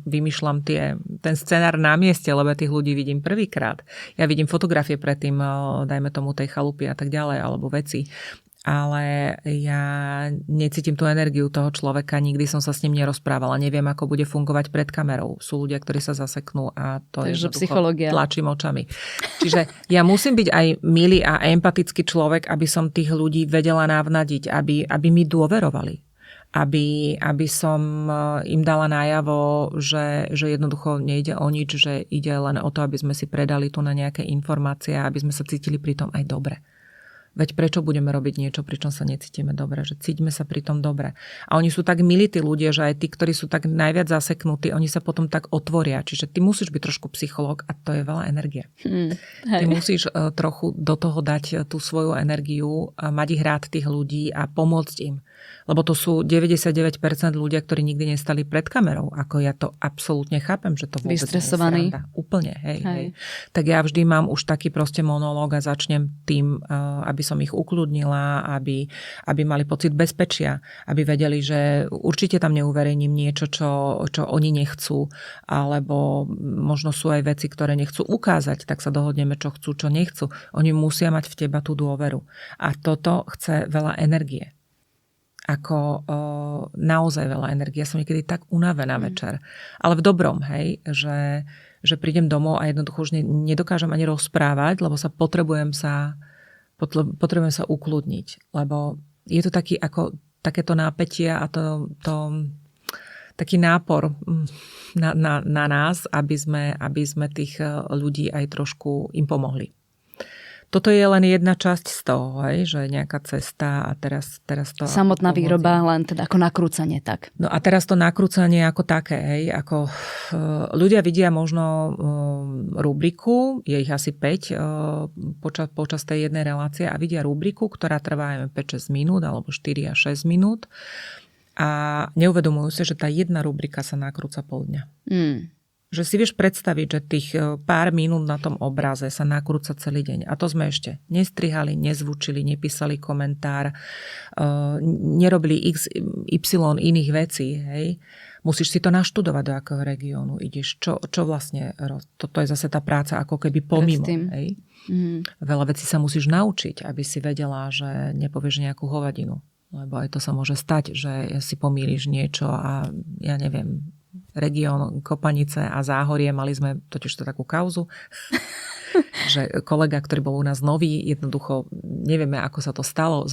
vymýšľam ten scenár na mieste, lebo tých ľudí vidím prvýkrát. Ja vidím fotografie predtým, dajme tomu tej chalupy a tak ďalej, alebo veci. Ale ja necítim tú energiu toho človeka, nikdy som sa s ním nerozprávala, neviem, ako bude fungovať pred kamerou. Sú ľudia, ktorí sa zaseknú a to je psychológia. Tlačím očami. Čiže ja musím byť aj milý a empatický človek, aby som tých ľudí vedela navnadiť, aby mi dôverovali. Aby som im dala najavo, že jednoducho nejde o nič, že ide len o to, aby sme si predali tu na nejaké informácie a aby sme sa cítili pri tom aj dobre. Veď prečo budeme robiť niečo, pričom sa necítime dobre, že cítime sa pri tom dobre. A oni sú tak milí tí ľudia, že aj tí, ktorí sú tak najviac zaseknutí, oni sa potom tak otvoria. Čiže ty musíš byť trošku psychológ a to je veľa energie. Ty musíš trochu do toho dať tú svoju energiu, mať ich rád tých ľudí a pomôcť im. Lebo to sú 99% ľudia, ktorí nikdy nestali pred kamerou. Ako ja to absolútne chápem, že to vôbec vystresovaný. Úplne, hej. Tak ja vždy mám už taký proste monológ a začnem tým, aby som ich ukľudnila, aby mali pocit bezpečia, aby vedeli, že určite tam neuverejním niečo, čo oni nechcú, alebo možno sú aj veci, ktoré nechcú ukázať, tak sa dohodneme, čo chcú, čo nechcú. Oni musia mať v teba tú dôveru. A toto chce veľa energie. Ako naozaj veľa energie. Ja som niekedy tak unavená večer. Ale v dobrom, hej, že prídem domov a jednoducho už nedokážem ani rozprávať, lebo sa potrebujem sa ukludniť. Lebo je to takéto nápätie a to taký nápor na nás, aby sme tých ľudí aj trošku im pomohli. Toto je len jedna časť z toho, hej, že nejaká cesta a teraz to... Samotná výroba, len teda ako nakrúcanie, tak. No a teraz to nakrúcanie ako také, hej, ako ľudia vidia možno rubriku, je ich asi 5 počas tej jednej relácie a vidia rubriku, ktorá trvá 5-6 minút alebo 4 až 6 minút a neuvedomujú sa, že tá jedna rubrika sa nakrúca pol dňa. Že si vieš predstaviť, že tých pár minút na tom obraze sa nakrúca celý deň. A to sme ešte nestrihali, nezvučili, nepísali komentár, nerobili XY iných vecí. Hej. Musíš si to naštudovať, do akého regiónu ideš. Čo vlastne, toto je zase tá práca ako keby pomimo. Hej. Veľa vecí sa musíš naučiť, aby si vedela, že nepovieš nejakú hovadinu. Lebo aj to sa môže stať, že si pomýliš niečo a ja neviem, región Kopanice a Záhorie, mali sme totiž to takú kauzu, že kolega, ktorý bol u nás nový, jednoducho nevieme, ako sa to stalo,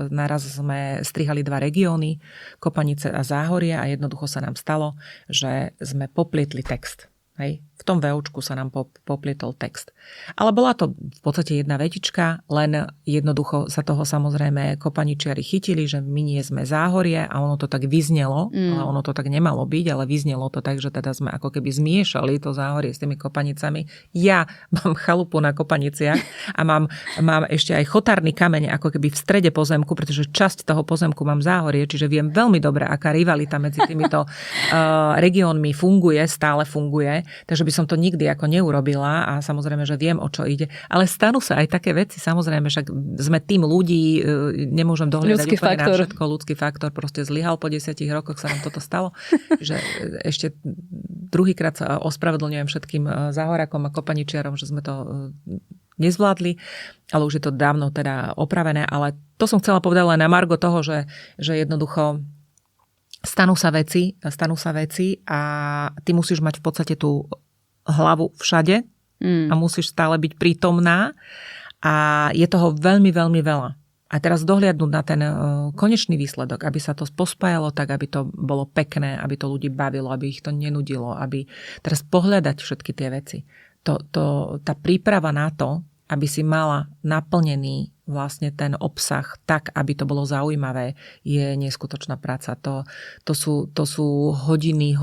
naraz sme strihali 2 regióny, Kopanice a Záhorie a jednoducho sa nám stalo, že sme poplietli text. Hej. V V tom VOčku sa nám poplietol text. Ale bola to v podstate jedna vetička, len jednoducho sa toho samozrejme kopaničiari chytili, že my nie sme Záhorie a ono to tak vyznelo, ale ono to tak nemalo byť, ale vyznelo to tak, že teda sme ako keby zmiešali to Záhorie s tými kopanicami. Ja mám chalupu na Kopaniciach a mám ešte aj chotárny kameň ako keby v strede pozemku, pretože časť toho pozemku mám Záhorie, čiže viem veľmi dobre, aká rivalita medzi týmito regiónmi stále funguje, takže by som to nikdy ako neurobila a samozrejme, že viem, o čo ide. Ale stanú sa aj také veci, samozrejme, však sme tým ľudí, nemôžem dohľadať úplne na všetko. Ľudský faktor proste zlyhal, po 10 rokoch sa nám toto stalo. Že ešte druhýkrát sa ospravedlňujem všetkým Záhorákom a Kopaničiarom, že sme to nezvládli, ale už je to dávno teda opravené. Ale to som chcela povedať len na margo toho, že jednoducho stanú sa veci a ty musíš mať v podstate tú hlavu všade a musíš stále byť prítomná a je toho veľmi, veľmi veľa. A teraz dohliadnúť na ten konečný výsledok, aby sa to pospájalo tak, aby to bolo pekné, aby to ľudí bavilo, aby ich to nenudilo, aby teraz pohľadať všetky tie veci. Tá príprava na to, aby si mala naplnený vlastne ten obsah tak, aby to bolo zaujímavé, je neskutočná práca. To sú hodiny,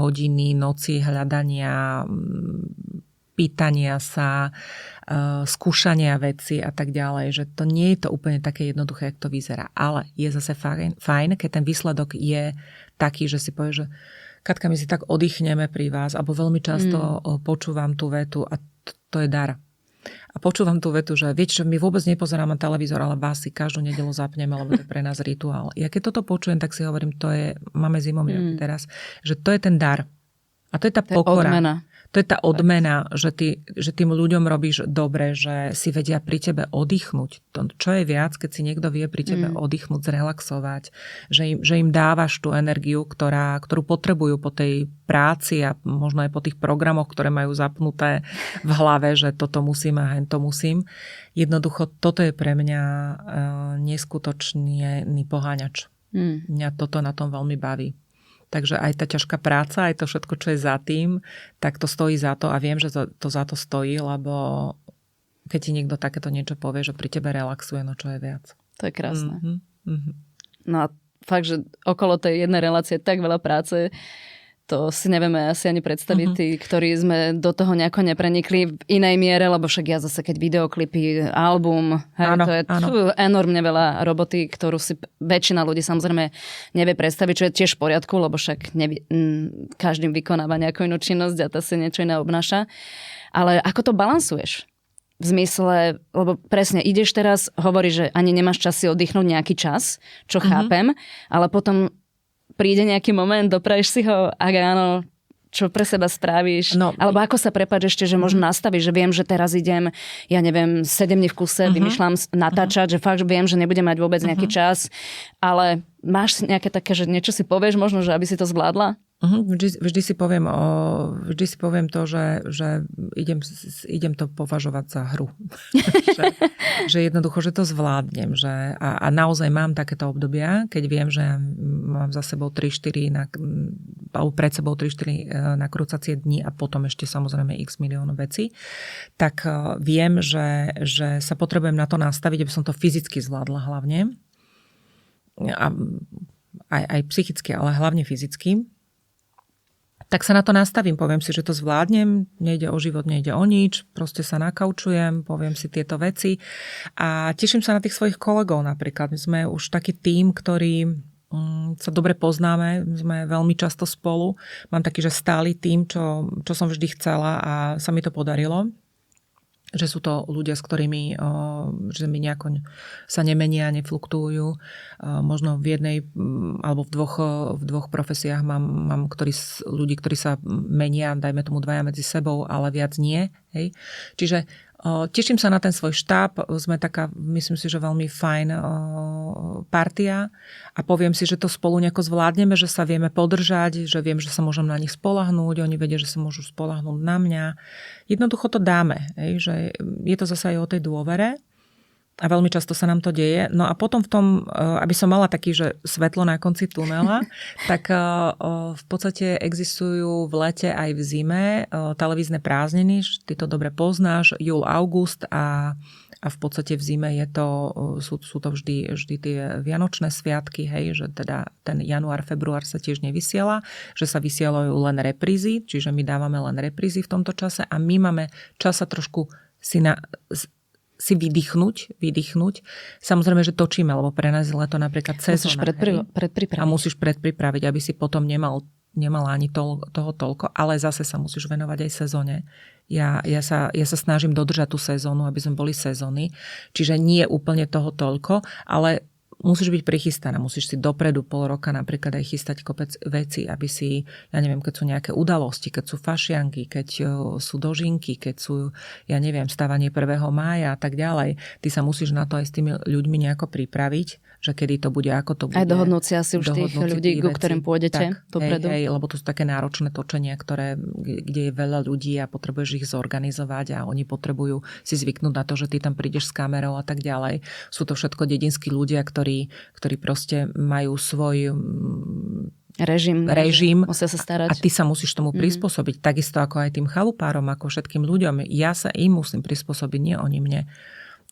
noci hľadania, pýtania sa, skúšania veci a tak ďalej, že to nie je to úplne také jednoduché, jak to vyzerá. Ale je zase fajn, keď ten výsledok je taký, že si povie, že Katka, my si tak oddychneme pri vás, alebo veľmi často počúvam tú vetu a to je dar. A počúvam tú vetu, že viete, že my vôbec nepozeráme televízor, ale vás si každú nedeľu zapneme, lebo to je pre nás rituál. Ja keď toto počujem, tak si hovorím, máme zimomriavky teraz, že to je ten dar. A to je tá pokora. Odmena. To je tá odmena, že tým ľuďom robíš dobre, že si vedia pri tebe oddychnúť. To, čo je viac, keď si niekto vie pri tebe oddychnúť, zrelaxovať, že im dávaš tú energiu, ktorú potrebujú po tej práci a možno aj po tých programoch, ktoré majú zapnuté v hlave, že toto musím a hento musím. Jednoducho, toto je pre mňa neskutočný poháňač. Mňa toto na tom veľmi baví. Takže aj tá ťažká práca, aj to všetko, čo je za tým, tak to stojí za to a viem, že to za to stojí, lebo keď ti niekto takéto niečo povie, že pri tebe relaxuje, no čo je viac. To je krásne. No a fakt, že okolo tej jednej relácie tak veľa práce, to si nevieme asi ani predstaviť, tí, ktorí sme do toho nejako neprenikli v inej miere, lebo však ja zase, keď videoklipy, album, to je enormne veľa roboty, ktorú si väčšina ľudí samozrejme nevie predstaviť, čo je tiež v poriadku, lebo však každým vykonáva nejakú inú činnosť a to si niečo iné obnáša. Ale ako to balansuješ? V zmysle, lebo presne ideš teraz, hovoríš, že ani nemáš čas si oddychnúť nejaký čas, čo chápem, ale potom príde nejaký moment, dopraješ si ho, ak áno, čo pre seba spravíš? No, alebo ako sa prepáč ešte, že možno nastavíš, že viem, že teraz idem, ja neviem, 7 dní v kuse, vymýšľam natáčať, že fakt viem, že nebudem mať vôbec nejaký čas, ale máš nejaké také, že niečo si povieš možno, že aby si to zvládla? Vždy si poviem to, že idem to považovať za hru. že jednoducho, že to zvládnem. A naozaj mám takéto obdobia, keď viem, že mám za sebou 3-4 alebo pred sebou 3-4 nakrúcacie dni a potom ešte samozrejme x miliónov vecí, tak viem, že sa potrebujem na to nastaviť, aby som to fyzicky zvládla hlavne. A aj psychicky, ale hlavne fyzicky. Tak sa na to nastavím, poviem si, že to zvládnem, nejde o život, nejde o nič, proste sa nakaučujem, poviem si tieto veci a teším sa na tých svojich kolegov napríklad. My sme už taký tím, ktorý sa dobre poznáme, sme veľmi často spolu. Mám taký, že stály tím, čo som vždy chcela a sa mi to podarilo. Že sú to ľudia, s ktorými že mi nejako sa nemenia, nefluktujú. Možno v jednej alebo v dvoch profesiách mám ľudí, ktorí sa menia, dajme tomu 2 medzi sebou, ale viac nie. Hej? Čiže teším sa na ten svoj štáb. Sme taká, myslím si, že veľmi fajn partia a poviem si, že to spolu nejako zvládneme, že sa vieme podržať, že viem, že sa môžem na nich spoľahnúť, oni vedia, že sa môžu spoľahnúť na mňa. Jednoducho to dáme, že je to zase aj o tej dôvere A veľmi často sa nám to deje. No a potom v tom, aby som mala taký, že svetlo na konci tunela, tak v podstate existujú v lete aj v zime televízne prázdniny. Ty to dobre poznáš, júl, august a v podstate v zime sú to vždy tie vianočné sviatky, hej, že teda ten január, február sa tiež nevysiela, že sa vysielajú len reprízy, čiže my dávame len reprízy v tomto čase a my máme čas sa trošku si vydýchnuť. Samozrejme, že točíme, lebo pre nás je leto napríklad sezóna. Musíš predpripraviť. A musíš predpripraviť, aby si potom nemala ani toho toľko, ale zase sa musíš venovať aj sezóne. Ja sa snažím dodržať tú sezónu, aby sme boli sezóny. Čiže nie úplne toho toľko, ale musíš byť prichystaná. Musíš si dopredu pol roka napríklad aj chystať kopec veci, aby si, ja neviem, keď sú nejaké udalosti, keď sú fašianky, keď sú dožinky, keď sú, ja neviem, stávanie 1. mája a tak ďalej. Ty sa musíš na to aj s tými ľuďmi nejako pripraviť, že kedy to bude, ako to bude. Aj dohodnúť si asi už tých ľudí, ku ktorým pôjdete dopredu. Hej, lebo to sú také náročné točenia, kde je veľa ľudí a potrebuješ ich zorganizovať a oni potrebujú si zvyknúť na to, že ty tam prídeš s kamerou a tak ďalej. Sú to všetko dedinskí ľudia, ktorí proste majú svoj režim musia sa starať. A ty sa musíš tomu prispôsobiť. Takisto ako aj tým chalupárom, ako všetkým ľuďom. Ja sa im musím prispôsobiť, nie oni mne.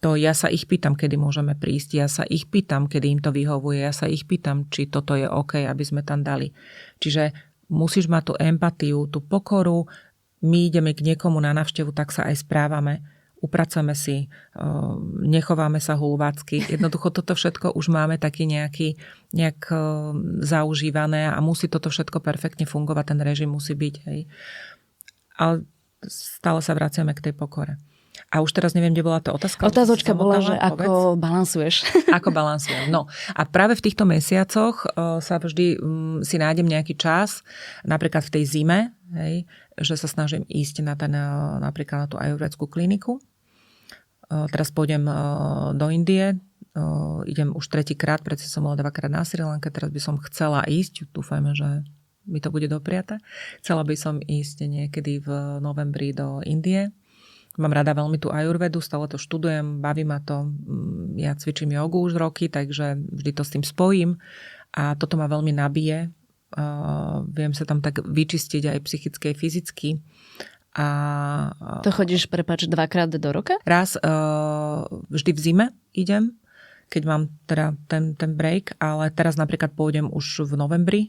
To ja sa ich pýtam, kedy môžeme prísť. Ja sa ich pýtam, kedy im to vyhovuje. Ja sa ich pýtam, či toto je OK, aby sme tam dali. Čiže musíš mať tú empatiu, tú pokoru. My ideme k niekomu na návštevu, tak sa aj správame. Upracujeme si, nechováme sa hulvácky. Jednoducho toto všetko už máme taký nejak zaužívané a musí toto všetko perfektne fungovať. Ten režim musí byť. Hej. Ale stále sa vraciame k tej pokore. A už teraz neviem, kde bola tá otázka. Otázočka bola, že ako balansuješ. Ako balansujem. No a práve v týchto mesiacoch sa vždy si nájdem nejaký čas, napríklad v tej zime, hej, že sa snažím ísť napríklad na tú ajurvédskú kliniku. Teraz pôjdem do Indie, idem už 3-krát, predtým som bola 2-krát na Sri Lanke, teraz by som chcela ísť, dúfajme, že mi to bude dopriate. Chcela by som ísť niekedy v novembri do Indie. Mám rada veľmi tú ajurvedu, stále to študujem, baví ma to. Ja cvičím jogu už roky, takže vždy to s tým spojím a toto ma veľmi nabije. Viem sa tam tak vyčistiť aj psychicky, aj fyzicky. To chodíš, prepáč, 2-krát do roka? Raz, vždy v zime idem, keď mám teda ten break, ale teraz napríklad pôjdem už v novembri,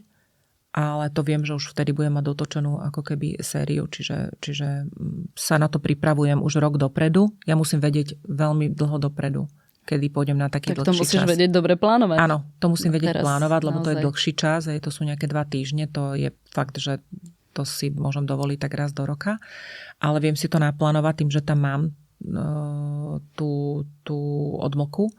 ale to viem, že už vtedy budem mať dotočenú ako keby sériu, čiže sa na to pripravujem už rok dopredu. Ja musím vedieť veľmi dlho dopredu, kedy pôjdem na taký dlhší čas. Tak to musíš vedieť dobre plánovať. Áno, to musím vedieť plánovať, lebo naozaj. To je dlhší čas, to sú nejaké 2 týždne, to je fakt, že to si môžem dovoliť tak raz do roka, ale viem si to naplánovať tým, že tam mám tú odmlku.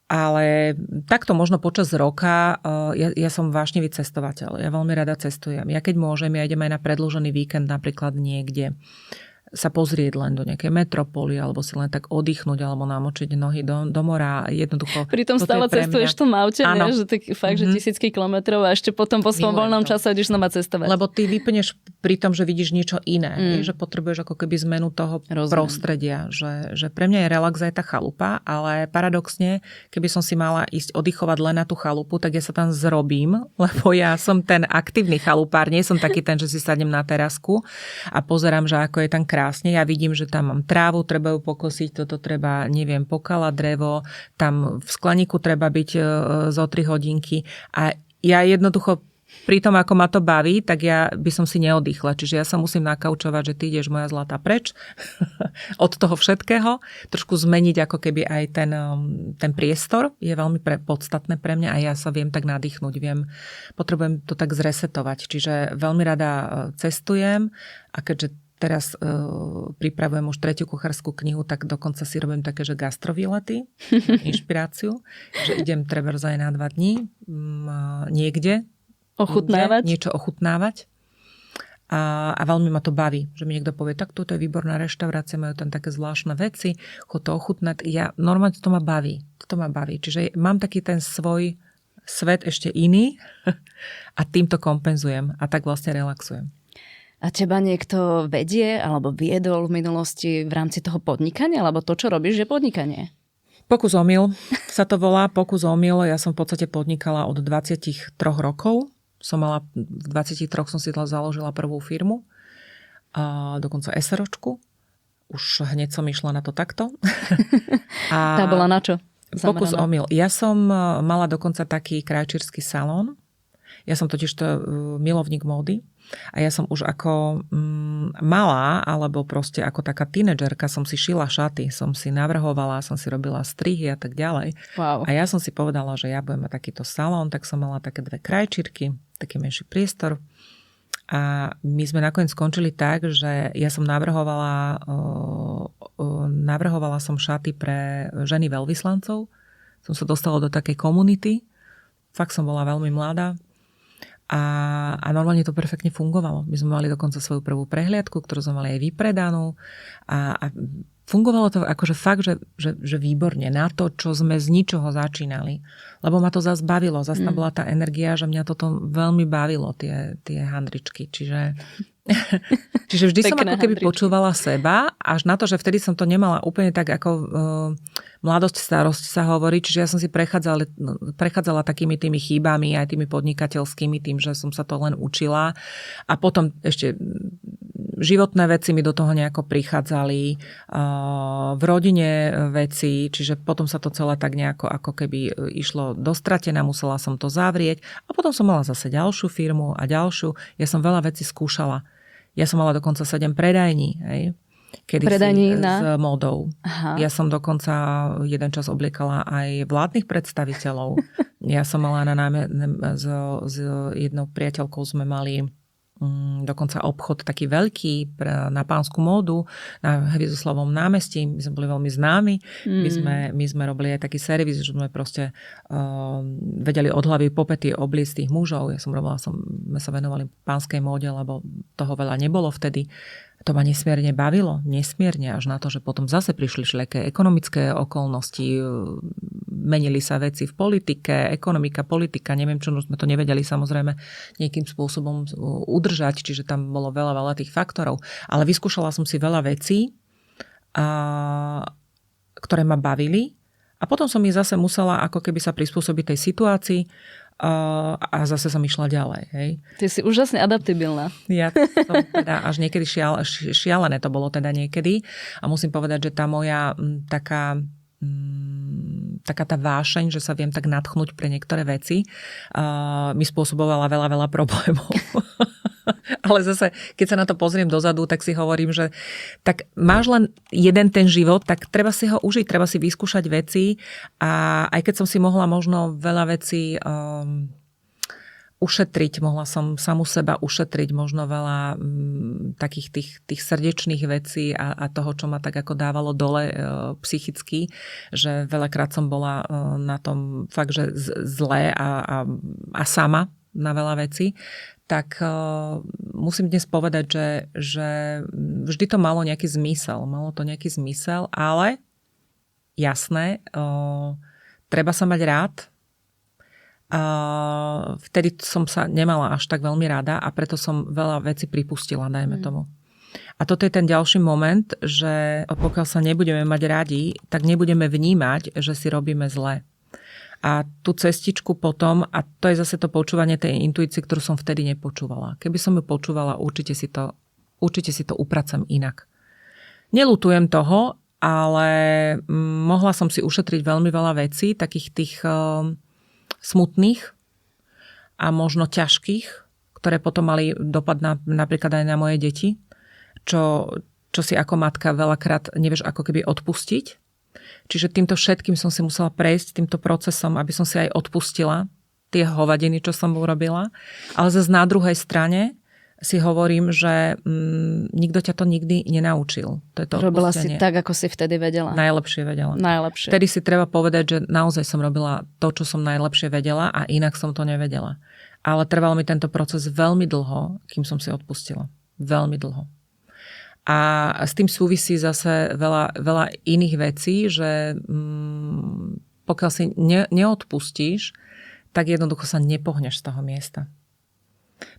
Ale takto možno počas roka, ja som vášnivý cestovateľ, ja veľmi rada cestujem. Ja keď môžem, ja idem aj na predĺžený víkend napríklad niekde sa pozrieť len do nejakej metropoly, alebo si len tak oddychnúť, alebo namočiť nohy do mora. Jednoducho. Pritom stále cestuješ v tom aute, že tak fakt, že tisícky kilometrov a ešte potom po svojom voľnom čase ideš znova cestovať. Lebo ty vypneš pri tom, že vidíš niečo iné, že potrebuješ ako keby zmenu toho prostredia. Že pre mňa je relax aj tá chalupa, ale paradoxne, keby som si mala ísť oddychovať len na tú chalupu, tak ja sa tam zrobím, lebo ja som ten aktívny chalupár, nie som taký ten, že si sadnem na terasku a pozerám, že ako je tam krásne. Ja vidím, že tam mám trávu, treba ju pokosiť, toto treba, neviem, pokalať drevo, tam v skleníku treba byť zo 3 hodinky a ja jednoducho pri tom, ako ma to baví, tak ja by som si neoddychla. Čiže ja sa musím nakaučovať, že ty ideš moja zlatá preč od toho všetkého. Trošku zmeniť ako keby aj ten priestor je veľmi podstatné pre mňa a ja sa viem tak nadýchnuť. Potrebujem to tak zresetovať. Čiže veľmi rada cestujem a keďže teraz pripravujem už 3. kuchárskú knihu, tak dokonca si robím také, že gastrovýlety, inšpiráciu, že idem trebárs aj na 2 dní niekde, ochutnávať. Niečo ochutnávať. A veľmi ma to baví, že mi niekto povie, tak toto je výborná reštaurácia, majú tam také zvláštne veci, chod to ochutnať. Ja normálne to ma baví. Toto ma baví. Čiže mám taký ten svoj svet ešte iný a týmto kompenzujem a tak vlastne relaxujem. A teba niekto vedie alebo viedol v minulosti v rámci toho podnikania? Alebo to, čo robíš, je podnikanie? Pokus omyl sa to volá, pokus omyl. Ja som v podstate podnikala od 23 rokov. V 23 som si založila prvú firmu, a dokonca SROčku. Už hneď som išla na to takto. Tá bola na čo? Pokus omyl. Ja som mala dokonca taký krajčírsky salón. Ja som totiž milovník módy. A ja som už ako malá, alebo proste ako taká tínedžerka som si šila šaty, som si navrhovala, som si robila strihy a tak ďalej. Wow. A ja som si povedala, že ja budem mať takýto salón, tak som mala také 2 krajčírky, taký menší priestor. A my sme nakoniec skončili tak, že ja som navrhovala som šaty pre ženy veľvyslancov. Som sa dostala do takej komunity. Fakt som bola veľmi mladá. A normálne to perfektne fungovalo. My sme mali dokonca svoju prvú prehliadku, ktorú sme mali aj vypredanú. A fungovalo to akože fakt, že výborne na to, čo sme z ničoho začínali. Lebo ma to zase bavilo. Zase tam bola tá energia, že mňa toto veľmi bavilo, tie handričky. Čiže vždy som ako keby počúvala seba, až na to, že vtedy som to nemala úplne tak ako mladosť, starosť sa hovorí. Čiže ja som si prechádzala takými tými chýbami, aj tými podnikateľskými, tým, že som sa to len učila. A potom ešte životné veci mi do toho nejako prichádzali, v rodine veci, čiže potom sa to celé tak nejako ako keby išlo dostratená, musela som to zavrieť a potom som mala zase ďalšiu firmu a ďalšiu. Ja som veľa vecí skúšala. Ja som mala dokonca 7 predajní, hej? Kedysi s módou. Aha. Ja som dokonca jeden čas obliekala aj vládnych predstaviteľov. Ja som mala s jednou priateľkou sme mali dokonca obchod taký veľký na pánsku módu na Hviezdoslavom námestí. My sme boli veľmi známi. My sme robili aj taký servis, že sme proste vedeli od hlavy po pety obliecť tých mužov. Sme sa venovali pánskej móde, lebo toho veľa nebolo vtedy. To ma nesmierne bavilo. Nesmierne až na to, že potom zase prišli všelijaké ekonomické okolnosti, menili sa veci v politike, ekonomika, politika, neviem čo, sme to nevedeli samozrejme nejakým spôsobom udržať, čiže tam bolo veľa tých faktorov. Ale vyskúšala som si veľa vecí, ktoré ma bavili a potom som ich zase musela ako keby sa prispôsobiť tej situácii a zase som išla ďalej. Hej. Ty si úžasne adaptibilná. Ja som teda až niekedy šialené to bolo teda niekedy a musím povedať, že tá moja taká tá vášeň, že sa viem tak nadchnúť pre niektoré veci, mi spôsobovala veľa problémov. Ale zase, keď sa na to pozriem dozadu, tak si hovorím, že tak máš len jeden ten život, tak treba si ho užiť, treba si vyskúšať veci a aj keď som si mohla možno veľa vecí ušetriť, mohla som samu seba ušetriť možno veľa takých tých srdečných vecí a toho, čo ma tak ako dávalo dole psychicky, že veľakrát som bola na tom fakt, že zlé a sama na veľa vecí, tak musím dnes povedať, že vždy to malo nejaký zmysel. Malo to nejaký zmysel, ale jasné, treba sa mať rád. Vtedy som sa nemala až tak veľmi rada a preto som veľa vecí pripustila, dajme tomu. A toto je ten ďalší moment, že pokiaľ sa nebudeme mať radi, tak nebudeme vnímať, že si robíme zle. A tú cestičku potom, a to je zase to počúvanie tej intuície, ktorú som vtedy nepočúvala. Keby som ju počúvala, určite si to upracem inak. Neľutujem toho, ale mohla som si ušetriť veľmi veľa vecí, takých tých smutných a možno ťažkých, ktoré potom mali dopad napríklad aj na moje deti, čo si ako matka veľakrát nevieš ako keby odpustiť. Čiže týmto všetkým som si musela prejsť, týmto procesom, aby som si aj odpustila tie hovadiny, čo som urobila. Ale zase na druhej strane si hovorím, že nikto ťa to nikdy nenaučil. To je to robila odpustenie. si tak, ako si vtedy vedela. Najlepšie vedela. Najlepšie. Vtedy si treba povedať, že naozaj som robila to, čo som najlepšie vedela a inak som to nevedela. Ale trval mi tento proces veľmi dlho, kým som si odpustila. Veľmi dlho. A s tým súvisí zase veľa iných vecí, že pokiaľ si neodpustíš, tak jednoducho sa nepohneš z toho miesta.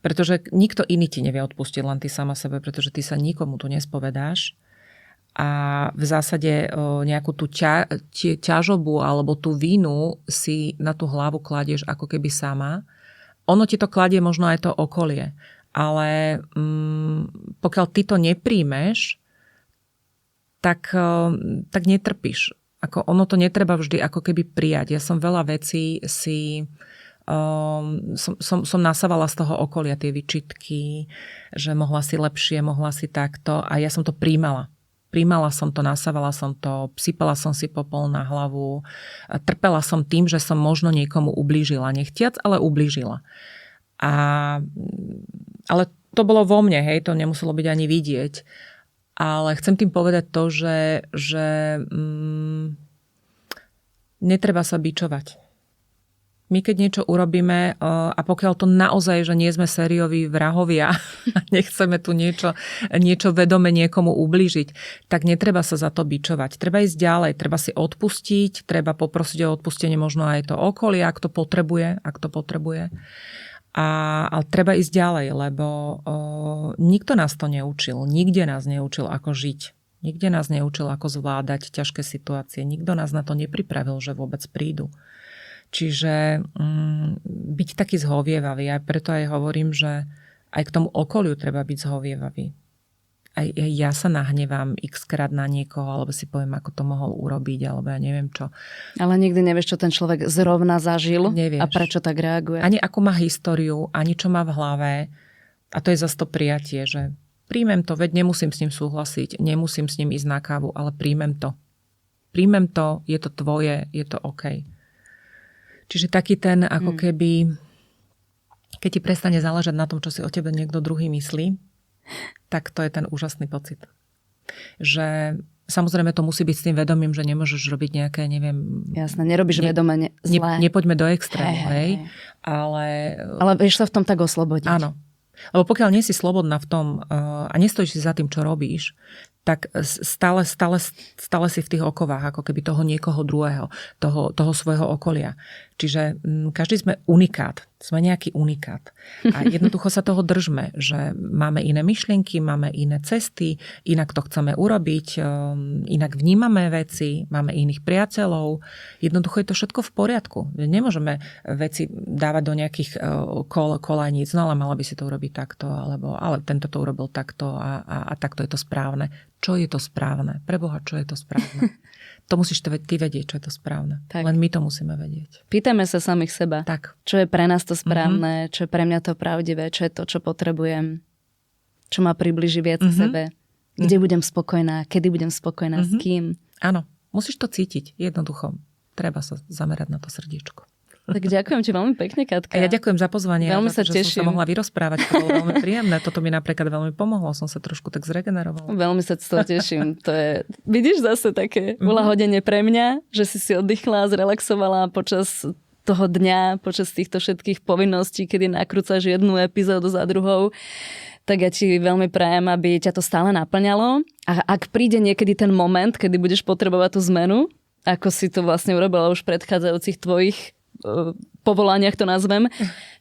Pretože nikto iný ti nevie odpustiť, len ty sama sebe, pretože ty sa nikomu tu nespovedáš. a v zásade nejakú tú ťažobu alebo tú vínu si na tú hlavu kladieš ako keby sama. Ono ti to kladie možno aj to okolie, ale pokiaľ ty to nepríjmeš, tak netrpíš. Ako ono to netreba vždy ako keby prijať. Ja som veľa vecí som nasávala z toho okolia tie vyčitky, že mohla si lepšie, mohla si takto a ja som to prijímala. Prijímala som to, nasávala som to, sypala som si popol na hlavu, trpela som tým, že som možno niekomu ublížila. Nechtiac, ale ublížila. Ale to bolo vo mne, hej, to nemuselo byť ani vidieť. Ale chcem tým povedať to, že netreba sa bičovať. My keď niečo urobíme a pokiaľ to naozaj, že nie sme sérioví vrahovia a nechceme tu niečo vedome niekomu ublížiť, tak netreba sa za to bičovať. Treba ísť ďalej, treba si odpustiť, treba poprosiť o odpustenie možno aj to okolie, ak to potrebuje. Ale treba ísť ďalej, lebo nikto nás to neučil. Nikde nás neučil, ako žiť. Nikde nás neučil, ako zvládať ťažké situácie. Nikto nás na to nepripravil, že vôbec prídu. Čiže byť taký zhovievavý. A preto aj hovorím, že aj k tomu okoliu treba byť zhovievavý. Aj ja sa nahnevám x-krát na niekoho, alebo si poviem, ako to mohol urobiť, alebo ja neviem čo. Ale nikdy nevieš, čo ten človek zrovna zažil. Nevieš. A prečo tak reaguje. Ani ako má históriu, ani čo má v hlave. A to je zase to prijatie, že príjmem to, veď nemusím s ním súhlasiť, nemusím s ním ísť na kávu, ale príjmem to. Príjmem to, je to tvoje, je to OK. Čiže taký ten, ako keby, keď ti prestane záležať na tom, čo si o tebe niekto druhý myslí, tak to je ten úžasný pocit. Že samozrejme to musí byť s tým vedomím, že nemôžeš robiť nejaké, neviem... Jasné, nerobíš vedome zlé. Nepoďme do extrému, hej. Ale vieš sa v tom tak oslobodiť. Áno. Lebo pokiaľ nie si slobodná v tom a nestojíš si za tým, čo robíš, tak stále si v tých okovách, ako keby toho niekoho druhého, toho svojho okolia. Čiže každý sme unikát. Sme nejaký unikát. A jednoducho sa toho držme, že máme iné myšlienky, máme iné cesty, inak to chceme urobiť, inak vnímame veci, máme iných priateľov. Jednoducho je to všetko v poriadku. Nemôžeme veci dávať do nejakých kolajníc, no ale mala by si to urobiť takto, ale tento to urobil takto a takto je to správne. Čo je to správne? Preboha, čo je to správne? To musíš ty vedieť, čo je to správne. Tak. Len my to musíme vedieť. Pýtame sa samých seba. Tak. Čo je pre nás to správne, čo je pre mňa to pravdivé, čo je to, čo potrebujem, čo ma približí viac k sebe, kde budem spokojná, kedy budem spokojná, s kým. Áno, musíš to cítiť. Jednoducho. Treba sa zamerať na to srdiečko. Tak ďakujem ti veľmi pekne, Katka. A ja ďakujem za pozvanie. Veľmi sa teším. Že som sa mohla vyrozprávať. To bolo veľmi príjemné. Toto mi napríklad veľmi pomohlo. Som sa trošku tak zregenerovala. Veľmi sa z toho teším. To je, vidíš, zase také uľahodenie pre mňa, že si oddychla, zrelaxovala počas toho dňa, počas týchto všetkých povinností, kedy nakrúcaš jednu epizódu za druhou. Tak ja ti veľmi prajem, aby ťa to stále naplňalo. A ak príde niekedy ten moment, kedy budeš potrebovať tú zmenu, ako si to vlastne urobila už v predchádzajúcich tvojich povolaniach to nazvem,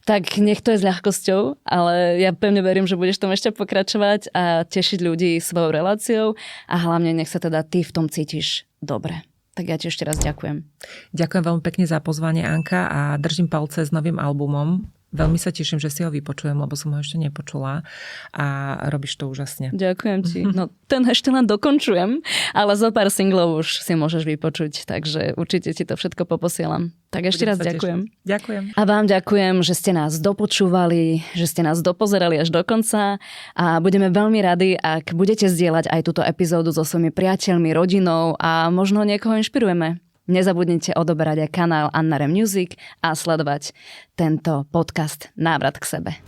tak nech to je s ľahkosťou, ale ja pevne verím, že budeš tom ešte pokračovať a tešiť ľudí svojou reláciou a hlavne nech sa teda ty v tom cítiš dobre. Tak ja ti ešte raz ďakujem. Ďakujem veľmi pekne za pozvanie, Anka, a držím palce s novým albumom. Veľmi sa teším, že si ho vypočujem, lebo som ho ešte nepočula a robíš to úžasne. Ďakujem ti. No ten ešte len dokončujem, ale zo pár singlov už si môžeš vypočuť, takže určite ti to všetko poposielam. Tak ešte raz ďakujem. Ďakujem. A vám ďakujem, že ste nás dopočúvali, že ste nás dopozerali až do konca a budeme veľmi radi, ak budete zdieľať aj túto epizódu so svojimi priateľmi, rodinou a možno niekoho inšpirujeme. Nezabudnite odoberať aj kanál Annare Music a sledovať tento podcast Návrat k sebe.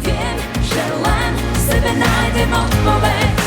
Viem, že len v sebe nájdem odpoveď.